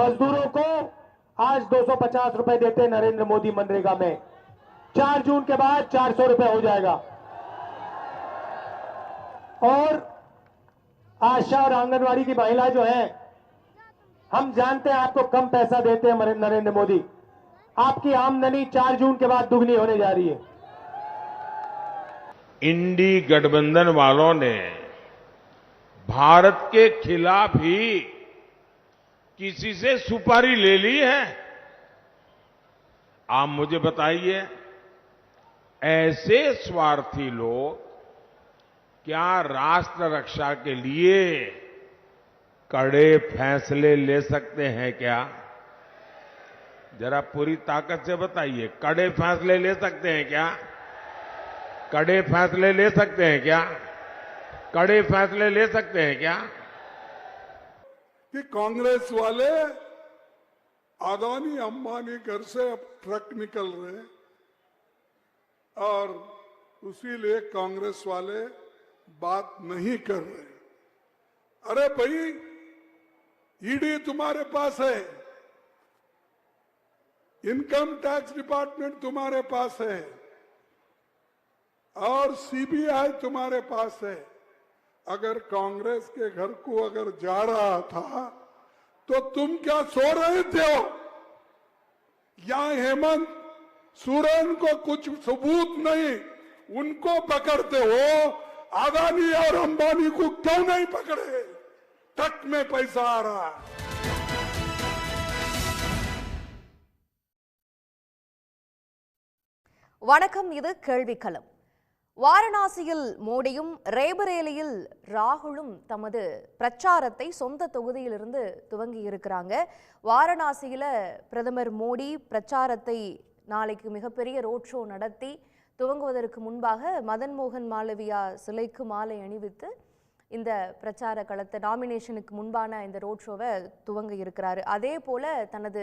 मजदूरों को आज 250 रुपए देते नरेंद्र मोदी मनरेगा में, 4 जून के बाद 400 रुपए हो जाएगा। और आशा और आंगनवाड़ी की महिला जो है, हम जानते हैं आपको कम पैसा देते हैं नरेंद्र मोदी, आपकी आमदनी 4 जून के बाद दुगनी होने जा रही है। इंडी गठबंधन वालों ने भारत के खिलाफ ही किसी से सुपारी ले ली है? आप मुझे बताइए, ऐसे स्वार्थी लोग क्या राष्ट्र रक्षा के लिए कड़े फैसले ले सकते हैं क्या? जरा पूरी ताकत से बताइए, कड़े फैसले ले सकते हैं क्या? कड़े फैसले ले सकते हैं क्या? कड़े फैसले ले सकते हैं क्या? कि कांग्रेस वाले अदानी अंबानी घर से अब ट्रक निकल रहे हैं और उसीलिए कांग्रेस वाले बात नहीं कर रहे। अरे भाई, ईडी तुम्हारे पास है, इनकम टैक्स डिपार्टमेंट तुम्हारे पास है और सीबीआई तुम्हारे पास है। अगर कांग्रेस के घर को अगर जा रहा था तो तुम क्या सो रहे थे? या हेमंत सोरेन को कुछ सबूत नहीं, उनको पकड़ते हो, अदानी और अंबानी को क्यों नहीं पकड़े? ट्रक में पैसा आ रहा है। வணக்கம், இது கேள்விக்களம். வாரணாசியில் மோடியும் ரேபரேலியில் ராகுலும் தமது பிரச்சாரத்தை சொந்த தொகுதியிலிருந்து துவங்கி இருக்கிறாங்க. வாரணாசியில பிரதமர் மோடி பிரச்சாரத்தை நாளைக்கு மிகப்பெரிய ரோட் ஷோ நடத்தி துவங்குவதற்கு முன்பாக மதன் மோகன் மாளவியா சிலைக்கு மாலை அணிவித்து இந்த பிரச்சார களத்தை நாமினேஷனுக்கு முன்பான இந்த ரோட் ஷோவை துவங்க இருக்கிறாரு. அதே போல தனது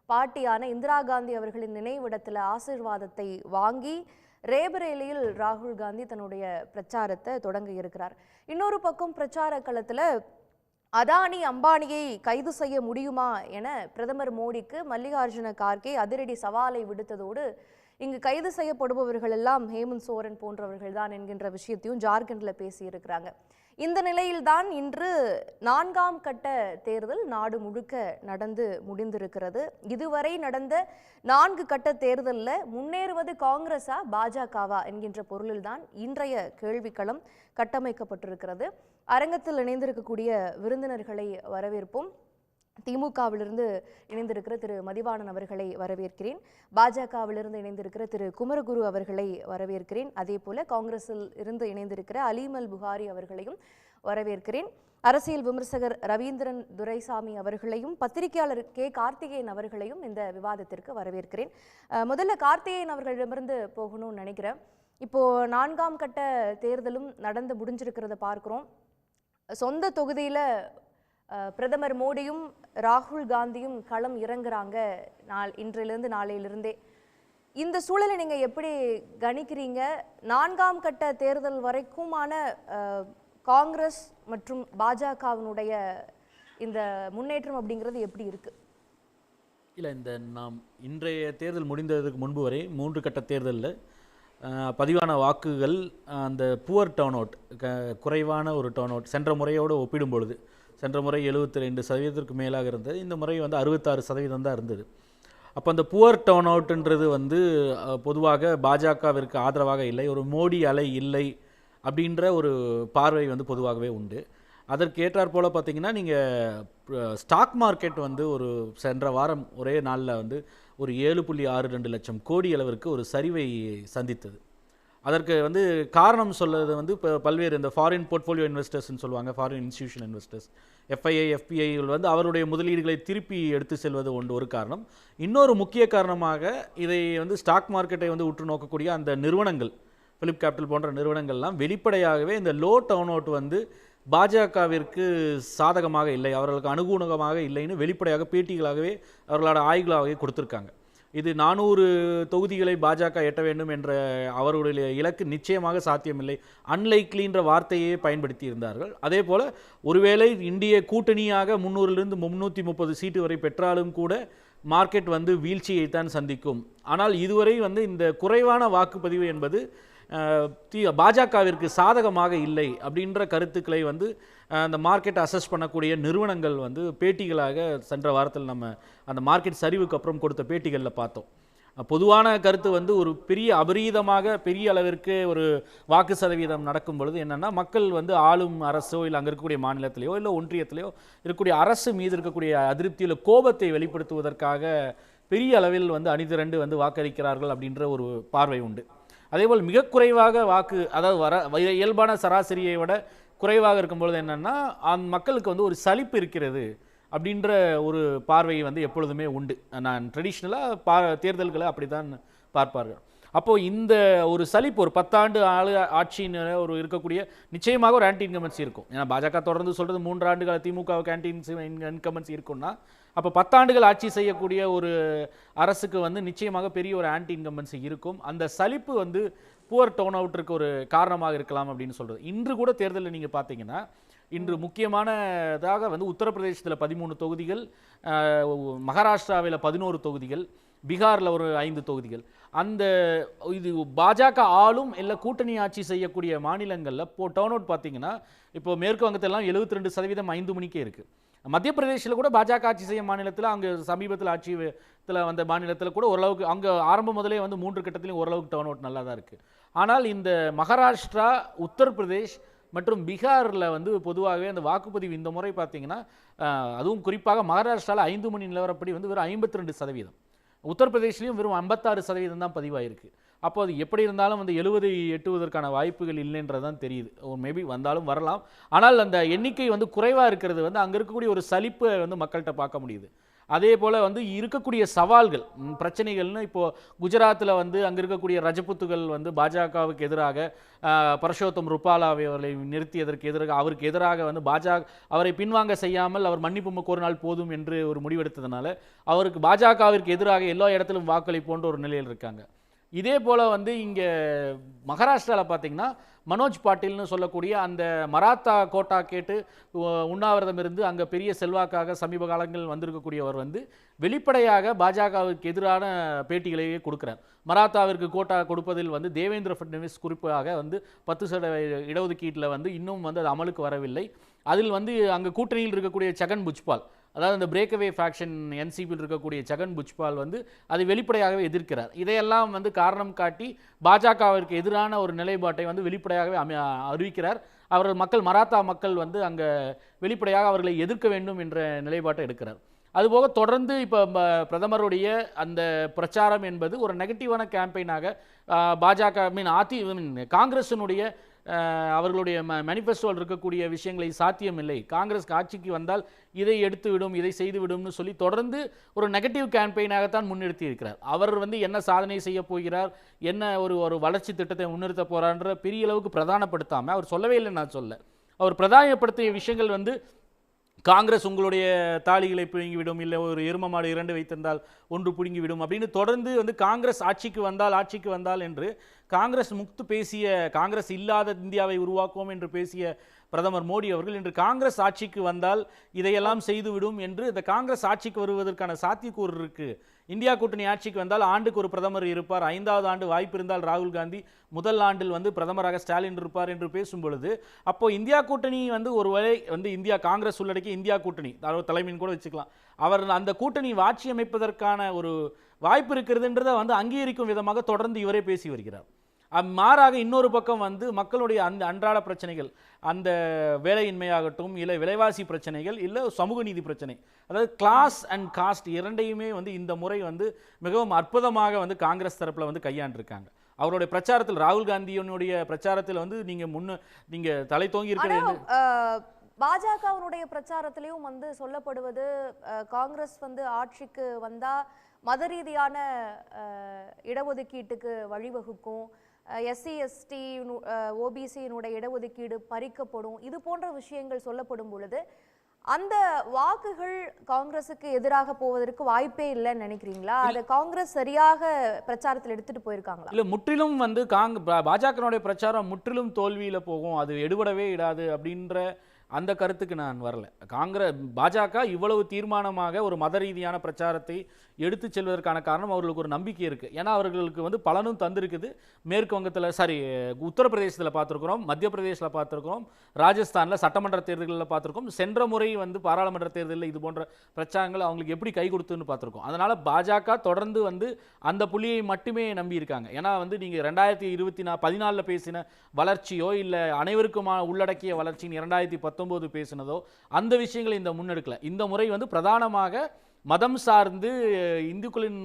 பாட்டியான இந்திரா காந்தி அவர்களின் நினைவிடத்தில் ஆசீர்வாதத்தை வாங்கி ரேபரேலியில் ராகுல் காந்தி தன்னுடைய பிரச்சாரத்தை தொடங்க இருக்கிறார். இன்னொரு பக்கம் பிரச்சார களத்தில் அதானி அம்பானியை கைது செய்ய முடியுமா என பிரதமர் மோடிக்கு மல்லிகார்ஜுன கார்கே அதிரடி சவாலை விடுத்ததோடு இங்கு கைது செய்யப்படுபவர்கள் எல்லாம் ஹேமந்த் சோரன் போன்றவர்கள் தான் என்கின்ற விஷயத்தையும் ஜார்க்கண்ட்ல பேசியிருக்கிறாங்க. இந்த நிலையில்தான் இன்று 4ஆம் கட்ட தேர்தல் நாடு முழுக்க நடந்து முடிந்திருக்கிறது. இதுவரை நடந்த 4 கட்ட தேர்தலில் முன்னேறுவது காங்கிரஸா பாஜகவா என்கின்ற பொருளில்தான் இன்றைய கேள்விக்களம் கட்டமைக்கப்பட்டிருக்கிறது. அரங்கத்தில் இணைந்திருக்கக்கூடிய விருந்தினர்களை வரவேற்போம். திமுகவிலிருந்து இணைந்திருக்கிற திரு மதிவாணன் அவர்களை வரவேற்கிறேன். பாஜகவிலிருந்து இணைந்திருக்கிற திரு குமரகுரு அவர்களை வரவேற்கிறேன். அதே போல காங்கிரஸில் இருந்து இணைந்திருக்கிற அலீமல் புகாரி அவர்களையும் வரவேற்கிறேன். அரசியல் விமர்சகர் ரவீந்திரன் துரைசாமி அவர்களையும் பத்திரிகையாளர் கே கார்த்திகேயன் அவர்களையும் இந்த விவாதத்திற்கு வரவேற்கிறேன். முதல்ல கார்த்திகேயன் அவர்களிடமிருந்து போகணும்னு நினைக்கிறேன். இப்போ 4ஆம் கட்ட தேர்தலும் நடந்து முடிஞ்சிருக்கிறத பார்க்கிறோம். சொந்த தொகுதியில பிரதமர் மோடியும் ராகுல் காந்தியும் களம் இறங்குறாங்க இன்றிலிருந்து நாளையிலிருந்தே. இந்த சூழலை நீங்க எப்படி கணிக்கிறீங்க? 4ஆம் கட்ட தேர்தல் வரைக்குமான காங்கிரஸ் மற்றும் பாஜகவினுடைய இந்த முன்னேற்றம் அப்படிங்கிறது எப்படி இருக்கு? இல்லை, நாம் இன்றைய தேர்தல் முடிந்ததுக்கு முன்பு வரை 3 கட்ட தேர்தலில் பதிவான வாக்குகள் அந்த புவர் டர்ன் அவுட், குறைவான ஒரு டர்ன் அவுட் சென்ற முறையோடு ஒப்பிடும் பொழுது, சென்ற முறை 72% மேலாக இருந்தது, இந்த முறை 66% தான் இருந்தது. அப்போ அந்த புவர் டர்ன் அவுட்ன்றது பொதுவாக பாஜகவிற்கு ஆதரவாக இல்லை, ஒரு மோடி அலை இல்லை அப்படின்ற ஒரு பார்வை பொதுவாகவே உண்டு. அதற்கு ஏற்றாற் போல் பார்த்தீங்கன்னா, நீங்கள் ஸ்டாக் மார்க்கெட் ஒரு சென்ற வாரம் ஒரே நாளில் ஒரு 7.62 லட்சம் கோடி அளவிற்கு ஒரு சரிவை சந்தித்தது. அதற்கு காரணம் சொல்வது இப்போ பல்வேறு இந்த ஃபாரின் போர்ட்ஃபோலியோ இன்வெஸ்டர்ஸ்ன்னு சொல்லுவாங்க, ஃபாரின் இன்ஸ்டிடியூஷன் இன்வெஸ்டர்ஸ், எஃப்ஐஐ எஃபிஐகள் அவருடைய முதலீடுகளை திருப்பி எடுத்து செல்வது ஒரு காரணம். இன்னொரு முக்கிய காரணமாக இதை ஸ்டாக் மார்க்கெட்டை உற்று நோக்கக்கூடிய அந்த நிறுவனங்கள், பிலிப் கேபிட்டல் போன்ற நிறுவனங்கள்லாம் வெளிப்படையாகவே இந்த லோ டர்ன் அவுட் பாஜகவிற்கு சாதகமாக இல்லை, அவர்களுக்கு அனுகூலமாக இல்லைன்னு வெளிப்படையாக பேட்டிகளாகவே அவர்களோட ஆய்வுகளாகவே கொடுத்துருக்காங்க. இது 400 தொகுதிகளை பாஜக எட்ட வேண்டும் என்ற அவருடைய இலக்கு நிச்சயமாக சாத்தியமில்லை, அன்லைக்லின்ற வார்த்தையே பயன்படுத்தி இருந்தார்கள். அதே போல் ஒருவேளை இந்திய கூட்டணியாக 300லிருந்து 330 சீட்டு வரை பெற்றாலும் கூட மார்க்கெட் வந்து வீழ்ச்சியைத்தான் சந்திக்கும். ஆனால் இதுவரை வந்து இந்த குறைவான வாக்குப்பதிவு என்பது பாஜகவிற்கு சாதகமாக இல்லை அப்படின்ற கருத்துக்களை வந்து அந்த மார்க்கெட் அசஸ் பண்ணக்கூடிய நிறுவனங்கள் வந்து பேட்டிகளாக சென்ற வாரத்தில் நம்ம அந்த மார்க்கெட் சரிவுக்கு அப்புறம் கொடுத்த பேட்டிகளில் பார்த்தோம். பொதுவான கருத்து வந்து ஒரு பெரிய அபரீதமாக பெரிய அளவிற்கு ஒரு வாக்கு சதவீதம் நடக்கும் பொழுது என்னென்னா, மக்கள் வந்து ஆளும் அரசோ இல்லை அங்கே இருக்கக்கூடிய மாநிலத்திலேயோ இல்லை ஒன்றியத்திலேயோ இருக்கக்கூடிய அரசு மீது இருக்கக்கூடிய அதிருப்தியில் கோபத்தை வெளிப்படுத்துவதற்காக பெரிய அளவில் வந்து அணிதிரண்டு வந்து வாக்களிக்கிறார்கள் அப்படின்ற ஒரு பார்வை உண்டு. அதேபோல் மிக குறைவாக வாக்கு, அதாவது இயல்பான சராசரியை விட குறைவாக இருக்கும்பொழுது என்னென்னா, அந்த மக்களுக்கு வந்து ஒரு சலிப்பு இருக்கிறது அப்படின்ற ஒரு பார்வை வந்து எப்பொழுதுமே உண்டு. நான் ட்ரெடிஷ்னலாக தேர்தல்களை அப்படி தான் பார்ப்பார்கள். அப்போது இந்த ஒரு சலிப்பு, ஒரு 10 ஆண்டு ஆட்சியின் ஒரு இருக்கக்கூடிய நிச்சயமாக ஒரு ஆன்டி இன்கம்பன்சி இருக்கும். ஏன்னா பாஜக தொடர்ந்து சொல்கிறது 3 ஆண்டுகள் திமுகவுக்கு ஆன்டி இன்கம்பன்சி இருக்குன்னா, அப்போ 10 ஆண்டுகள் ஆட்சி செய்யக்கூடிய ஒரு அரசுக்கு வந்து நிச்சயமாக பெரிய ஒரு ஆன்டி இன்கம்பன்சி இருக்கும். அந்த சலிப்பு வந்து புவர் டோன் அவுட்டிற்கு ஒரு காரணமாக இருக்கலாம் அப்படின்னு சொல்கிறது. இன்று கூட தேர்தலில் நீங்கள் பார்த்தீங்கன்னா, இன்று முக்கியமானதாக வந்து உத்தரப்பிரதேசத்தில் 13 தொகுதிகள், மகாராஷ்டிராவில் 11 தொகுதிகள், பீகாரில் ஒரு 5 தொகுதிகள். அந்த இது பாஜக ஆளும் இல்லை கூட்டணி ஆட்சி செய்யக்கூடிய மாநிலங்களில் டர்ன் அவுட் பார்த்தீங்கன்னா, இப்போ மேற்கு வங்கத்திலாம் 72% 5 மணிக்கே இருக்குது. மத்திய பிரதேசில் கூட பாஜக ஆட்சி செய்யும் மாநிலத்தில், அங்கே சமீபத்தில் ஆட்சியில் வந்த மாநிலத்தில் கூட ஓரளவுக்கு அங்கே ஆரம்பம் முதலே வந்து 3 கட்டத்திலையும் ஓரளவுக்கு டர்ன் அவுட் நல்லா தான் இருக்குது. ஆனால் இந்த மகாராஷ்டிரா, உத்தரப்பிரதேஷ் மற்றும் பீகாரில் வந்து பொதுவாகவே அந்த வாக்குப்பதிவு இந்த முறை பார்த்தீங்கன்னா, அதுவும் குறிப்பாக மகாராஷ்டிராவில் 5 மணி நிலவரப்படி வந்து வெறும் 52%, உத்தரப்பிரதேஷ்லையும் வெறும் 56% தான் பதிவாயிருக்கு. அப்போ அது எப்படி இருந்தாலும் வந்து 70 எட்டுவதற்கான வாய்ப்புகள் இல்லைன்றதான் தெரியுது. மேபி வந்தாலும் வரலாம். ஆனால் அந்த எண்ணிக்கை வந்து குறைவாக இருக்கிறது வந்து அங்கே இருக்கக்கூடிய ஒரு சலிப்பை வந்து மக்கள்கிட்ட பார்க்க முடியுது. அதே போல் வந்து இருக்கக்கூடிய சவால்கள், பிரச்சனைகள்னு இப்போது குஜராத்தில் வந்து அங்கே இருக்கக்கூடிய ரஜபுத்துகள் வந்து பாஜகவுக்கு எதிராக பரஷோத்தம் ருபாலாவை அவர்களை நிறுத்தியதற்கு எதிராக, அவருக்கு எதிராக வந்து அவரை பின்வாங்க செய்யாமல் அவர் மன்னிப்பு கோரினால் போதும் என்று ஒரு முடிவெடுத்ததுனால அவருக்கு பாஜகவிற்கு எதிராக எல்லா இடத்திலும் வாக்களிப்போன்ற ஒரு நிலையில் இருக்காங்க. இதே போல் வந்து இங்கே மகாராஷ்டிராவில் பார்த்தீங்கன்னா, மனோஜ் பாட்டீல்னு சொல்லக்கூடிய அந்த மராத்தா கோட்டா கேட்டு உண்ணாவிரதம் இருந்து அங்கே பெரிய செல்வாக்காக சமீப காலங்களில் வந்திருக்கக்கூடியவர் வந்து வெளிப்படையாக பாஜகவுக்கு எதிரான பேட்டிகளையே கொடுக்குறார். மராத்தாவிற்கு கோட்டா கொடுப்பதில் வந்து தேவேந்திர ஃபட்னவிஸ் குறிப்பாக வந்து 10% இடஒதுக்கீட்டில் வந்து இன்னும் வந்து அது அமலுக்கு வரவில்லை. அதில் வந்து அங்கே கூட்டணியில் இருக்கக்கூடிய சகன் புஜ்பால், அதாவது அந்த பிரேக்அவே ஃபேக்ஷன் என்சிபியில் இருக்கக்கூடிய சகன் புஜ்பால் வந்து அதை வெளிப்படையாகவே எதிர்க்கிறார். இதையெல்லாம் வந்து காரணம் காட்டி பாஜகவிற்கு எதிரான ஒரு நிலைப்பாட்டை வந்து வெளிப்படையாகவே அறிவிக்கிறார். அவர்கள் மராத்தா மக்கள் வந்து அங்கே வெளிப்படையாக அவர்களை எதிர்க்க வேண்டும் என்ற நிலைப்பாட்டை எடுக்கிறார். அதுபோக தொடர்ந்து இப்போ பிரதமருடைய அந்த பிரச்சாரம் என்பது ஒரு நெகட்டிவான கேம்பெயினாக பாஜக காங்கிரஸினுடைய அவர்களுடைய மேனிஃபெஸ்டோவில் இருக்கக்கூடிய விஷயங்களை சாத்தியமில்லை, காங்கிரஸ் ஆட்சிக்கு வந்தால் இதை எடுத்துவிடும், இதை செய்துவிடும்னு சொல்லி தொடர்ந்து ஒரு நெகட்டிவ் கேம்பெயினாகத்தான் முன்னிறுத்தி இருக்கிறார். அவர் வந்து என்ன சாதனை செய்ய போகிறார், என்ன ஒரு வளர்ச்சி திட்டத்தை முன்னிறுத்த போகிறார்ன்ற பெரிய அளவுக்கு பிரதானப்படுத்தாமல், அவர் சொல்லவே இல்லை, நான் சொல்ல, அவர் பிரதானப்படுத்திய விஷயங்கள் வந்து காங்கிரஸ் உங்களுடைய தாலிகளை பிடுங்கிவிடும், இல்லை ஒரு எரும மாடு 2 வைத்திருந்தால் 1 பிடுங்கிவிடும் அப்படின்னு தொடர்ந்து வந்து காங்கிரஸ் ஆட்சிக்கு வந்தால் என்று காங்கிரஸ் முக்து பேசிய, காங்கிரஸ் இல்லாத இந்தியாவை உருவாக்குவோம் என்று பேசிய பிரதமர் மோடி அவர்கள் இன்று காங்கிரஸ் ஆட்சிக்கு வந்தால் இதையெல்லாம் செய்துவிடும் என்று, இந்த காங்கிரஸ் ஆட்சிக்கு வருவதற்கான சாத்தியக்கூறு இருக்கு. இந்தியா கூட்டணி ஆட்சிக்கு வந்தால் ஆண்டுக்கு ஒரு பிரதமர் இருப்பார், 5வது ஆண்டு வாய்ப்பு இருந்தால் ராகுல் காந்தி, முதல் ஆண்டில் வந்து பிரதமராக ஸ்டாலின் இருப்பார் என்று பேசும் பொழுது, அப்போ இந்தியா கூட்டணி வந்து ஒருவேளை வந்து இந்தியா காங்கிரஸ் உள்ளடக்கிய இந்தியா கூட்டணி தலைமையின் கூட வச்சுக்கலாம், அவர் அந்த கூட்டணி ஆட்சி அமைப்பதற்கான ஒரு வாய்ப்பு இருக்கிறதுன்றதை வந்து அங்கீகரிக்கும் விதமாக தொடர்ந்து இவரே பேசி வருகிறார். மாறாக இன்னொரு பக்கம் வந்து மக்களுடைய அந்த அன்றாட பிரச்சனைகள், அந்த வேலையின்மையாகட்டும், இல்லை விலைவாசி பிரச்சனைகள், இல்லை சமூக நீதி பிரச்சனை, அதாவது கிளாஸ் அண்ட் காஸ்ட் இரண்டையுமே வந்து இந்த முறை வந்து மிகவும் அற்புதமாக வந்து காங்கிரஸ் தரப்பில் வந்து கையாண்டிருக்காங்க. அவருடைய பிரச்சாரத்தில், ராகுல் காந்தியினுடைய பிரச்சாரத்தில் வந்து நீங்க தலை தோங்கி இருக்கிறது. பாஜகவினுடைய பிரச்சாரத்திலையும் வந்து சொல்லப்படுவது, காங்கிரஸ் வந்து ஆட்சிக்கு வந்தா மத ரீதியான இடஒதுக்கீட்டுக்கு வழிவகுக்கும், எஸ்சி எஸ்டி ஓபிசியினுடைய இடஒதுக்கீடு பறிக்கப்படும், இது போன்ற விஷயங்கள் சொல்லப்படும் பொழுது அந்த வாக்குகள் காங்கிரஸுக்கு எதிராக போவதற்கு வாய்ப்பே இல்லைன்னு நினைக்கிறீங்களா? அதை காங்கிரஸ் சரியாக பிரச்சாரத்தில் எடுத்துட்டு போயிருக்காங்களா? இல்ல முற்றிலும் வந்து பாஜகனுடைய பிரச்சாரம் முற்றிலும் தோல்வியில போகும், அது எடுபடவே இடாது அப்படின்ற அந்த கருத்துக்கு நான் வரல. பாஜக இவ்வளவு தீர்மானமாக ஒரு மத ரீதியான பிரச்சாரத்தை எடுத்து செல்வதற்கான காரணம் அவர்களுக்கு ஒரு நம்பிக்கை இருக்குது. ஏன்னா அவர்களுக்கு வந்து பலனும் தந்திருக்குது. மேற்கு வங்கத்தில் உத்தரப்பிரதேசத்தில் பார்த்துருக்குறோம், மத்திய பிரதேசத்தில் பார்த்துருக்கிறோம், ராஜஸ்தானில் சட்டமன்ற தேர்தல்களில் பார்த்துருக்கோம். சென்ற முறை வந்து பாராளுமன்ற தேர்தலில் இது போன்ற பிரச்சாரங்கள் அவங்களுக்கு எப்படி கை கொடுத்துன்னு பார்த்துருக்கோம். அதனால் பாஜக தொடர்ந்து வந்து அந்த புள்ளியை மட்டுமே நம்பி இருக்காங்க. ஏன்னா வந்து நீங்கள் 2014 பேசின வளர்ச்சியோ இல்லை அனைவருக்குமா உள்ளடக்கிய வளர்ச்சின்னு 2019 பேசினதோ அந்த விஷயங்களை இந்த முன்னெடுக்கல. இந்த முறை வந்து பிரதானமாக மதம் சார்ந்து இந்துக்களின்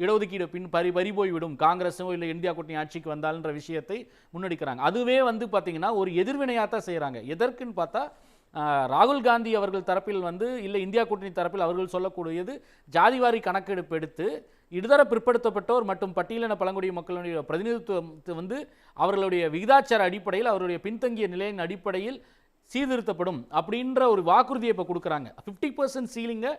இடஒதுக்கீடு பறி போய்விடும் காங்கிரஸோ இல்லை இந்தியா கூட்டணி ஆட்சிக்கு வந்தால்ன்ற விஷயத்தை முன்னெடுக்கிறாங்க. அதுவே வந்து பார்த்தீங்கன்னா ஒரு எதிர்வினையாக தான் செய்கிறாங்க. எதற்குன்னு பார்த்தா ராகுல் காந்தி அவர்கள் தரப்பில் வந்து இல்லை இந்தியா கூட்டணி தரப்பில் அவர்கள் சொல்லக்கூடியது ஜாதிவாரி கணக்கெடுப்பு எடுத்து இடதர பிற்படுத்தப்பட்டோர் மற்றும் பட்டியலின பழங்குடிய மக்களுடைய பிரதிநிதித்துவம் வந்து அவர்களுடைய விகிதாச்சார அடிப்படையில் அவருடைய பின்தங்கிய நிலையின் அடிப்படையில் சீர்திருத்தப்படும் அப்படின்ற ஒரு வாக்குறுதியை இப்போ கொடுக்குறாங்க. 50% சீலிங்கை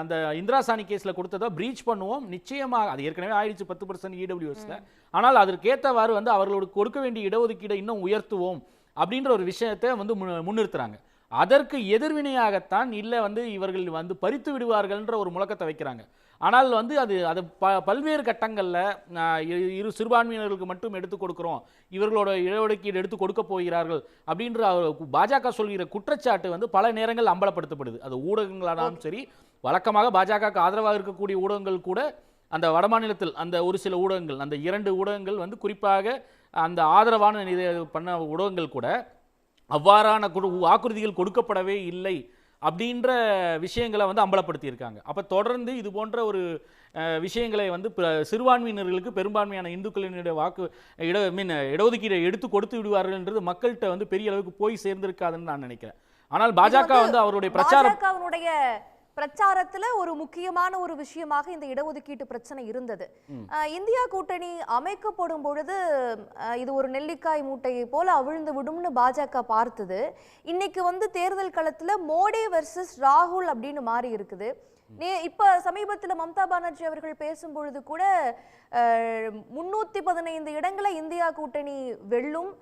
அந்த இந்திரா சாணி கேஸில் கொடுத்ததை பிரீச் பண்ணுவோம் நிச்சயமாக. அது ஏற்கனவே ஆயிடுச்சு 10% இடபிள்யூஎஸ்ல. ஆனால் அதற்கேற்றவாறு வந்து அவர்களுக்கு கொடுக்க வேண்டிய இடஒதுக்கீடை இன்னும் உயர்த்துவோம் அப்படின்ற ஒரு விஷயத்தை வந்து முன்னிறுத்துறாங்க. அதற்கு எதிர்வினையாகத்தான் இல்லை வந்து இவர்கள் வந்து பறித்து விடுவார்கள்ன்ற ஒரு முழக்கத்தை வைக்கிறாங்க. ஆனால் வந்து அது பல்வேறு கட்டங்களில் சிறுபான்மையினர்களுக்கு மட்டும் எடுத்துக் கொடுக்குறோம், இவர்களோட இடஒதுக்கீடு எடுத்து கொடுக்க போகிறார்கள் அப்படின்ற பாஜக சொல்கிற குற்றச்சாட்டு வந்து பல நேரங்கள் அம்பலப்படுத்தப்படுது. அது ஊடகங்களானாலும் சரி, வழக்கமாக பாஜகவுக்கு ஆதரவாக இருக்கக்கூடிய ஊடகங்கள் கூட அந்த வடமாநிலத்தில் அந்த ஒரு சில ஊடகங்கள், அந்த 2 ஊடகங்கள் வந்து குறிப்பாக அந்த ஆதரவான பண்ண ஊடகங்கள் கூட அவ்வாறான வாக்குறுதிகள் கொடுக்கப்படவே இல்லை அப்படின்ற விஷயங்களை வந்து அம்பலப்படுத்தியிருக்காங்க. அப்போ தொடர்ந்து இது போன்ற ஒரு விஷயங்களை வந்து சிறுபான்மையினர்களுக்கு பெரும்பான்மையான இந்துக்களினுடைய இடஒதுக்கீடை எடுத்து கொடுத்து விடுவார்கள்ன்றது மக்கள்கிட்ட வந்து பெரிய அளவுக்கு போய் சேர்ந்திருக்காதுன்னு நான் நினைக்கிறேன். ஆனால் பாஜக வந்து அவருடைய பிரச்சாரத்துல ஒரு முக்கியமான ஒரு விஷயமாக இந்த இடஒதுக்கீட்டு பிரச்சனை இருந்தது. இந்தியா கூட்டணி அமைக்கப்படும் பொழுது இது ஒரு நெல்லிக்காய் மூட்டையை போல அவிழ்ந்து விடும்னு பாஜக பார்த்தது. இன்னைக்கு வந்து தேர்தல் களத்துல மோடி வெர்சஸ் ராகுல் அப்படின்னு மாறி இருக்குது. இப்ப சமீபத்தில் மம்தா பானர்ஜி அவர்கள் பேசும்பொழுது கூட 315 இடங்களை இந்தியா கூட்டணி வெல்லும்,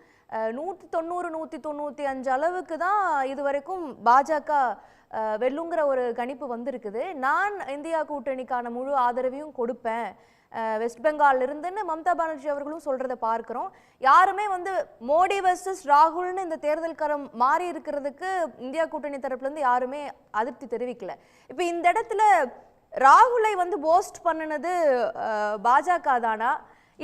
190 195 அளவுக்கு தான் இதுவரைக்கும் பாஜக வெல்லுங்கிற ஒரு கணிப்பு வந்திருக்குது. நான் இந்தியா கூட்டணிக்கான முழு ஆதரவையும் கொடுப்பேன் வெஸ்ட் பெங்கால் இருந்துன்னு மம்தா பானர்ஜி அவர்களும் சொல்றதை பார்க்கிறோம். யாருமே வந்து மோடி வெர்சஸ் ராகுல்னு இந்த தேர்தல் களம் மாறி இருக்கிறதுக்கு இந்தியா கூட்டணி தரப்புல இருந்து யாருமே அதிருப்தி தெரிவிக்கல. இப்ப இந்த இடத்துல ராகுலை வந்து போஸ்ட் பண்ணினது பாஜக தானா,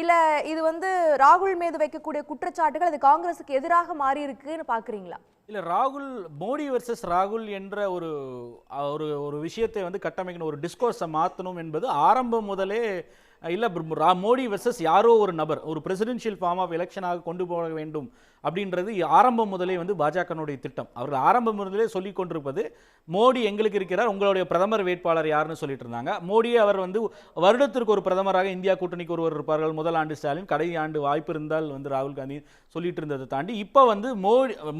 இல்ல இது வந்து ராகுல் மீது வைக்கக்கூடிய குற்றச்சாட்டுகள் அது காங்கிரஸுக்கு எதிராக மாறி இருக்குன்னு பாக்குறீங்களா? இல்லை, மோடி வெர்சஸ் ராகுல் என்ற ஒரு ஒரு விஷயத்தை வந்து கட்டமைக்கணும், ஒரு டிஸ்கோர்ஸை மாற்றணும் என்பது ஆரம்பம் முதலே இல்லை. மோடி வெர்சஸ் யாரோ ஒரு நபர் ஒரு பிரசிடென்ஷியல் ஃபார்ம் ஆஃப் எலெக்ஷனாக கொண்டு போக வேண்டும் அப்படின்றது ஆரம்பம் முதலே வந்து பாஜகனுடைய திட்டம். அவர்கள் ஆரம்பம் முதலே சொல்லி கொண்டிருப்பது மோடி எங்களுக்கு இருக்கிறார், உங்களுடைய பிரதமர் வேட்பாளர் யாருன்னு சொல்லிட்டு இருந்தாங்க. மோடியே அவர் வந்து வருடத்திற்கு ஒரு பிரதமராக இந்தியா கூட்டணிக்கு ஒருவர் இருப்பார்கள், முதல் ஆண்டு ஸ்டாலின், கடைசி ஆண்டு வாய்ப்பு இருந்தால் வந்து ராகுல் காந்தி சொல்லிட்டு இருந்ததை தாண்டி இப்போ வந்து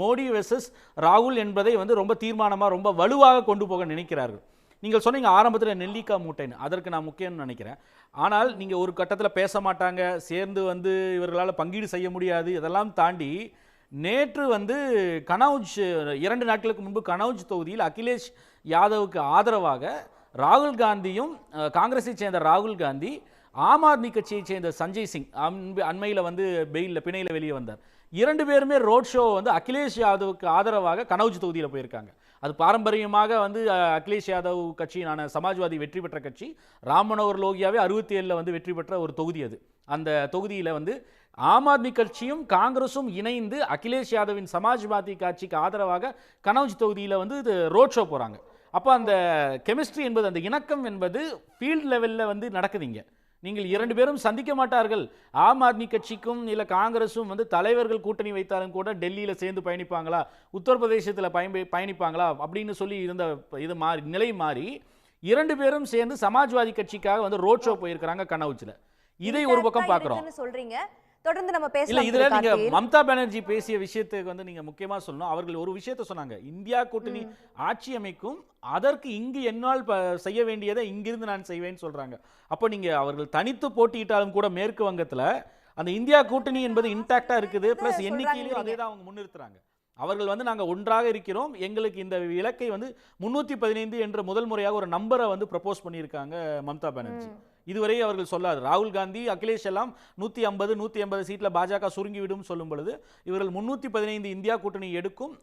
மோடி வெர்சஸ் ராகுல் என்பதை வந்து ரொம்ப தீர்மானமாக ரொம்ப வலுவாக கொண்டு போக நினைக்கிறார்கள். நீங்கள் சொன்னீங்க ஆரம்பத்தில் நெல்லிக்காய் மூட்டைன்னு, அதற்கு நான் முக்கியம்னு நினைக்கிறேன். ஆனால் நீங்கள் ஒரு கட்டத்தில் பேச மாட்டாங்க, சேர்ந்து வந்து இவர்களால் பங்கீடு செய்ய முடியாது, இதெல்லாம் தாண்டி நேற்று வந்து கனௌஜ் 2 நாட்களுக்கு முன்பு கனௌஜ் தொகுதியில் அகிலேஷ் யாதவுக்கு ஆதரவாக ராகுல் காந்தியும் காங்கிரஸை சேர்ந்த ராகுல் காந்தி, ஆம் ஆத்மி கட்சியை சேர்ந்த சஞ்சய் சிங் அண்மையில் வந்து பிணையில் வெளியே வந்தார். 2 பேருமே ரோட் ஷோ வந்து அகிலேஷ் யாதவுக்கு ஆதரவாக கனௌஜ் தொகுதியில் போயிருக்காங்க. அது பாரம்பரியமாக வந்து அகிலேஷ் யாதவ் கட்சியான சமாஜ்வாதி வெற்றி பெற்ற கட்சி, ராம் மனோகர் லோகியாவே 67 வந்து வெற்றி பெற்ற ஒரு தொகுதி அது. அந்த தொகுதியில் வந்து ஆம் ஆத்மி கட்சியும் காங்கிரஸும் இணைந்து அகிலேஷ் யாதவின் சமாஜ்வாதி கட்சிக்கு ஆதரவாக கனௌஜ் தொகுதியில் வந்து இது ரோட் ஷோ போகிறாங்க. அப்போ அந்த கெமிஸ்ட்ரி என்பது, அந்த இணக்கம் என்பது ஃபீல்ட் லெவலில் வந்து நடக்குதுங்க. நீங்கள் 2 பேரும் சந்திக்க மாட்டார்கள். ஆம் ஆத்மி கட்சிக்கும் இல்லை காங்கிரஸும் வந்து தலைவர்கள் கூட்டணி வைத்தாலும் கூட டெல்லியில் சேர்ந்து பயணிப்பாங்களா, உத்தரப்பிரதேசத்தில் பயணிப்பாங்களா அப்படின்னு சொல்லி இருந்த இது நிலை மாறி 2 பேரும் சேர்ந்து சமாஜ்வாதி கட்சிக்காக வந்து ரோட் ஷோ போயிருக்கிறாங்க கனௌஜில். இதை ஒரு பக்கம் பார்க்குறோம். சொல்றீங்க தொடர்ந்து நம்ம இல்ல பேசலாம் இதுல திரு நீங்க கார்த்திகேயன். மம்தா பானர்ஜி பேசிய விஷயத்துக்கு வந்து நீங்க முக்கியமா சொல்லணும். அவர்கள் ஒரு விஷயத்தை சொன்னாங்க, இந்தியா கூட்டணி ஆட்சி அமைக்கும், அதற்கு இங்கு என்னால் செய்ய வேண்டியதை இங்கிருந்து நான் செய்வேன்னு சொல்றாங்க. அப்போ நீங்க அவர்கள் தனித்து போட்டியிட்டாலும் கூட மேற்கு வங்கத்துல அந்த இந்தியா கூட்டணி என்பது இன்டாக்டா இருக்குது, பிளஸ் எண்ணிக்கையிலும் அதே தான் அவங்க முன்னிறுத்துறாங்க. அவர்கள் வந்து நாங்கள் ஒன்றாக இருக்கிறோம், எங்களுக்கு இந்த இலக்கை வந்து 315 என்ற முதல் முறையாக ஒரு நம்பரை வந்து ப்ரப்போஸ் பண்ணியிருக்காங்க மம்தா பானர்ஜி. இதுவரை அவர்கள் சொல்லாது. ராகுல் காந்தி, அகிலேஷ் எல்லாம் 150 சீட்ல பாஜக சுருங்கிவிடும் சொல்லும் பொழுது இவர்கள் 315 இந்தியா கூட்டணி எடுக்கும்,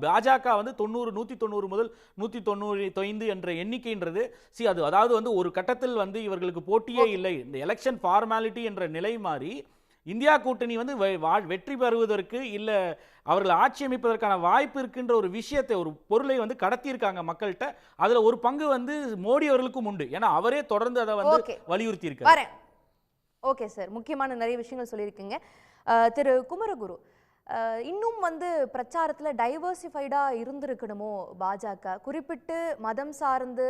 பாஜக வந்து 190 முதல் 195 என்ற எண்ணிக்கைன்றது அது அதாவது வந்து ஒரு கட்டத்தில் வந்து இவர்களுக்கு போட்டியே இல்லை, இந்த எலெக்ஷன் ஃபார்மாலிட்டி என்ற நிலை மாறி இந்தியா கூட்டணி வந்து வெற்றி பெறுவதற்கு இல்ல அவர்கள் ஆட்சி அமைப்பதற்கான வாய்ப்பு இருக்கின்ற ஒரு விஷயத்தை, ஒரு பொருளை வந்து கடத்தியிருக்காங்க மக்கள்கிட்ட. அதுல ஒரு பங்கு வந்து மோடி அவர்களுக்கும் உண்டு, ஏன்னா அவரே தொடர்ந்து அதை வந்து வலியுறுத்தி இருக்காரு. ஓகே சார், முக்கியமான நிறைய விஷயங்கள் சொல்லியிருக்கீங்க. திரு குமரகுரு, இன்னும் வந்து பிரச்சாரத்துல டைவர்சிஃபைடா இருந்திருக்கணுமோ பாஜக, குறிப்பிட்டு மதம் சார்ந்து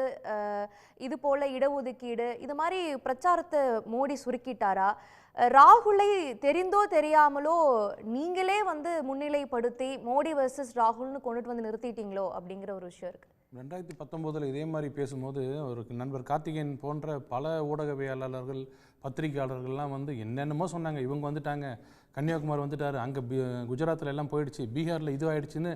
இது போல இடஒதுக்கீடு இது மாதிரி பிரச்சாரத்தை மோடி சுருக்கிட்டாரா? ராகுலை தெரிந்தோ தெரியாமலோ நீங்களே வந்து முன்னிலைப்படுத்தி மோடி வர்சஸ் ராகுல்னு கொண்டுட்டு வந்து நிறுத்திட்டீங்களோ அப்படிங்கிற ஒரு விஷயம் இருக்கு. 2019 இதே மாதிரி பேசும்போது ஒரு நண்பர் கார்த்திகேயன் போன்ற பல ஊடகவியலாளர்கள், பத்திரிகையாளர்கள்லாம் வந்து என்னென்னமோ சொன்னாங்க. இவங்க வந்துட்டாங்க, கன்னியாகுமரி வந்துட்டாரு, அங்கே குஜராத்தில் எல்லாம் போயிடுச்சு, பீகாரில் இது ஆயிடுச்சுன்னு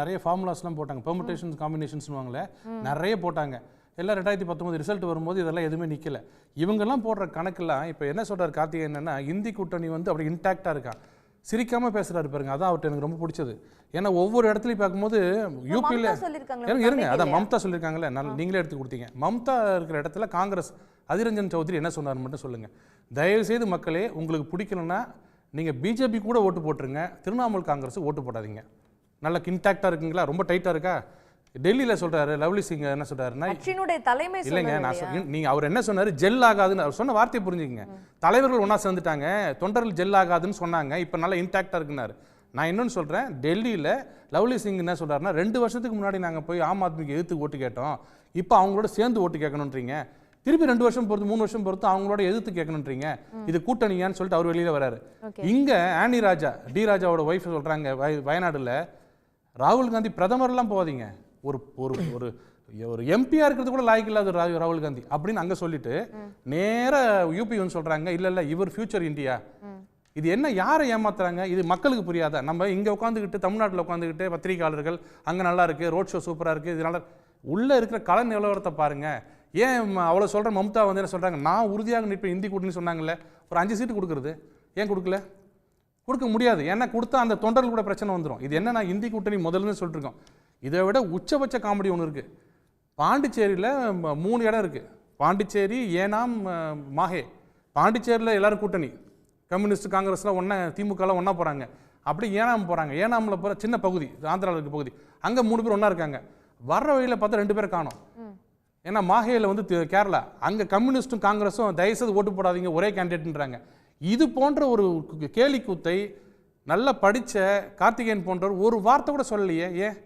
நிறைய ஃபார்முலாஸ்லாம் போட்டாங்க. பெர்முடேஷன்ஸ் காம்பினேஷன்ஸ்னுவாங்களே நிறைய போட்டாங்க. எல்லாம் 2019 ரிசல்ட் வரும்போது இதெல்லாம் எதுவுமே நிற்கல. இவங்கெல்லாம் போடுற கணக்கெல்லாம் இப்போ என்ன சொல்கிறார் கார்த்திகேயன் என்னன்னா, இந்தி கூட்டணி வந்து அப்படி இன்டாக்டாக இருக்கான், சிரிக்காமல் பேசுகிறாரு பாருங்க. அதான் அவர்கிட்ட எனக்கு ரொம்ப பிடிச்சது. ஏன்னா ஒவ்வொரு இடத்துலையும் பார்க்கும்போது யூபியில் இருங்க, அதான் மம்தா சொல்லியிருக்காங்களே, நீங்களே எடுத்து கொடுத்தீங்க. மம்தா இருக்கிற இடத்துல காங்கிரஸ் அதிரஞ்சன் சௌத்ரி என்ன சொன்னார் மட்டும் சொல்லுங்கள். தயவுசெய்து மக்களே, உங்களுக்கு பிடிக்கலன்னா நீங்கள் பிஜேபி கூட ஓட்டு போட்டுருங்க, திரிணாமுல் காங்கிரஸ் ஓட்டு போடாதீங்க. நல்லா இன்டாக்டாக இருக்குங்களா, ரொம்ப டைட்டாக இருக்கா? டெல்லியில் சொல்கிறாரு லவ்லி சிங் என்ன சொல்கிறாருன்னா, இல்லைங்க நீங்கள் அவர் என்ன சொன்னார், ஜெல் ஆகாதுன்னு அவர் சொன்ன வார்த்தையை புரிஞ்சுக்கங்க. தலைவர்கள் ஒன்றா சேர்ந்துட்டாங்க, தொண்டர்கள் ஜெல் ஆகாதுன்னு சொன்னாங்க, இப்போ நல்லா இன்டாக்டாக இருக்குன்னாரு. நான் இன்னொன்று சொல்கிறேன், டெல்லியில் லவ்லி சிங் என்ன சொல்கிறாருன்னா, 2 வருஷத்துக்கு முன்னாடி நாங்கள் போய் ஆம் ஆத்மிக்கு எதிர்த்து ஓட்டு கேட்டோம், இப்போ அவங்களோட சேர்ந்து ஓட்டு கேட்கணுன்றீங்க, திருப்பி 2 வருஷம் பொறுத்து 3 வருஷம் பொறுத்து அவங்களோட எதிர்த்து கேட்கணுன்றீங்க, இது கூட்டணியான்னு சொல்லிட்டு அவர் வெளியில் வராரு. இங்கே ஆனி ராஜா, டி ராஜாவோட ஒய்ஃப் சொல்கிறாங்க, வயநாடுல ராகுல் காந்தி பிரதமர்லாம் போகாதீங்க, ஒரு ஒரு ஒரு எம்பியா இருக்கிறது கூட லாய்க்கு இல்லாத ராகுல் காந்தி அப்படின்னு அங்கே சொல்லிட்டு நேராக யூபி வந்து சொல்கிறாங்க, இல்லை இவர் ஃபியூச்சர் இந்தியா. இது என்ன, யாரை ஏமாத்துறாங்க? இது மக்களுக்கு புரியாதா? நம்ம இங்கே உட்காந்துக்கிட்டு தமிழ்நாட்டில் உட்காந்துக்கிட்டு பத்திரிகையாளர்கள் அங்கே நல்லா இருக்குது, ரோட் ஷோ சூப்பராக இருக்குது, இதனால உள்ளே இருக்கிற கல நிலவரத்தை பாருங்கள். ஏன் அவ்வளோ சொல்கிற மம்தா வந்து என்ன சொல்கிறாங்க, நான் உறுதியாக நிற்பேன் இந்தி கூட்டணி சொன்னாங்கல்ல, ஒரு 5 சீட்டு கொடுக்குறது ஏன் கொடுக்கல? கொடுக்க முடியாது, ஏன்னா கொடுத்தா அந்த தொண்டர்கள் கூட பிரச்சனை வந்துடும். இது என்ன, நான் இந்தி கூட்டணி முதல்ல சொல்லிட்டு இருக்கோம். இதை விட உச்சபட்ச காமெடி ஒன்று இருக்குது. பாண்டிச்சேரியில் 3 இடம் இருக்குது, பாண்டிச்சேரி, ஏனாம், மாஹே. பாண்டிச்சேரியில் எல்லாரும் கூட்டணி, கம்யூனிஸ்ட் காங்கிரஸ்லாம் ஒன்றா, திமுகலாம் ஒன்றா போகிறாங்க. அப்படி ஏனாம் போகிறாங்க, ஏனாமில் போகிற சின்ன பகுதி, ஆந்திராவில் இருக்க பகுதி, அங்கே 3 பேர் ஒன்றா இருக்காங்க. வர்ற வழியில் பார்த்தா 2 பேர் காணோம். ஏன்னா மாஹேயில் வந்து கேரளா, அங்கே கம்யூனிஸ்ட்டும் காங்கிரஸும் தயவுசெய்து ஓட்டு போடாதீங்க, ஒரே கேண்டிடேட்ன்றாங்க. இது போன்ற ஒரு கேலி கூத்தை நல்லா படித்த கார்த்திகேயன் போன்றவர் ஒரு வார்த்தை கூட சொல்லலையே. ஏன்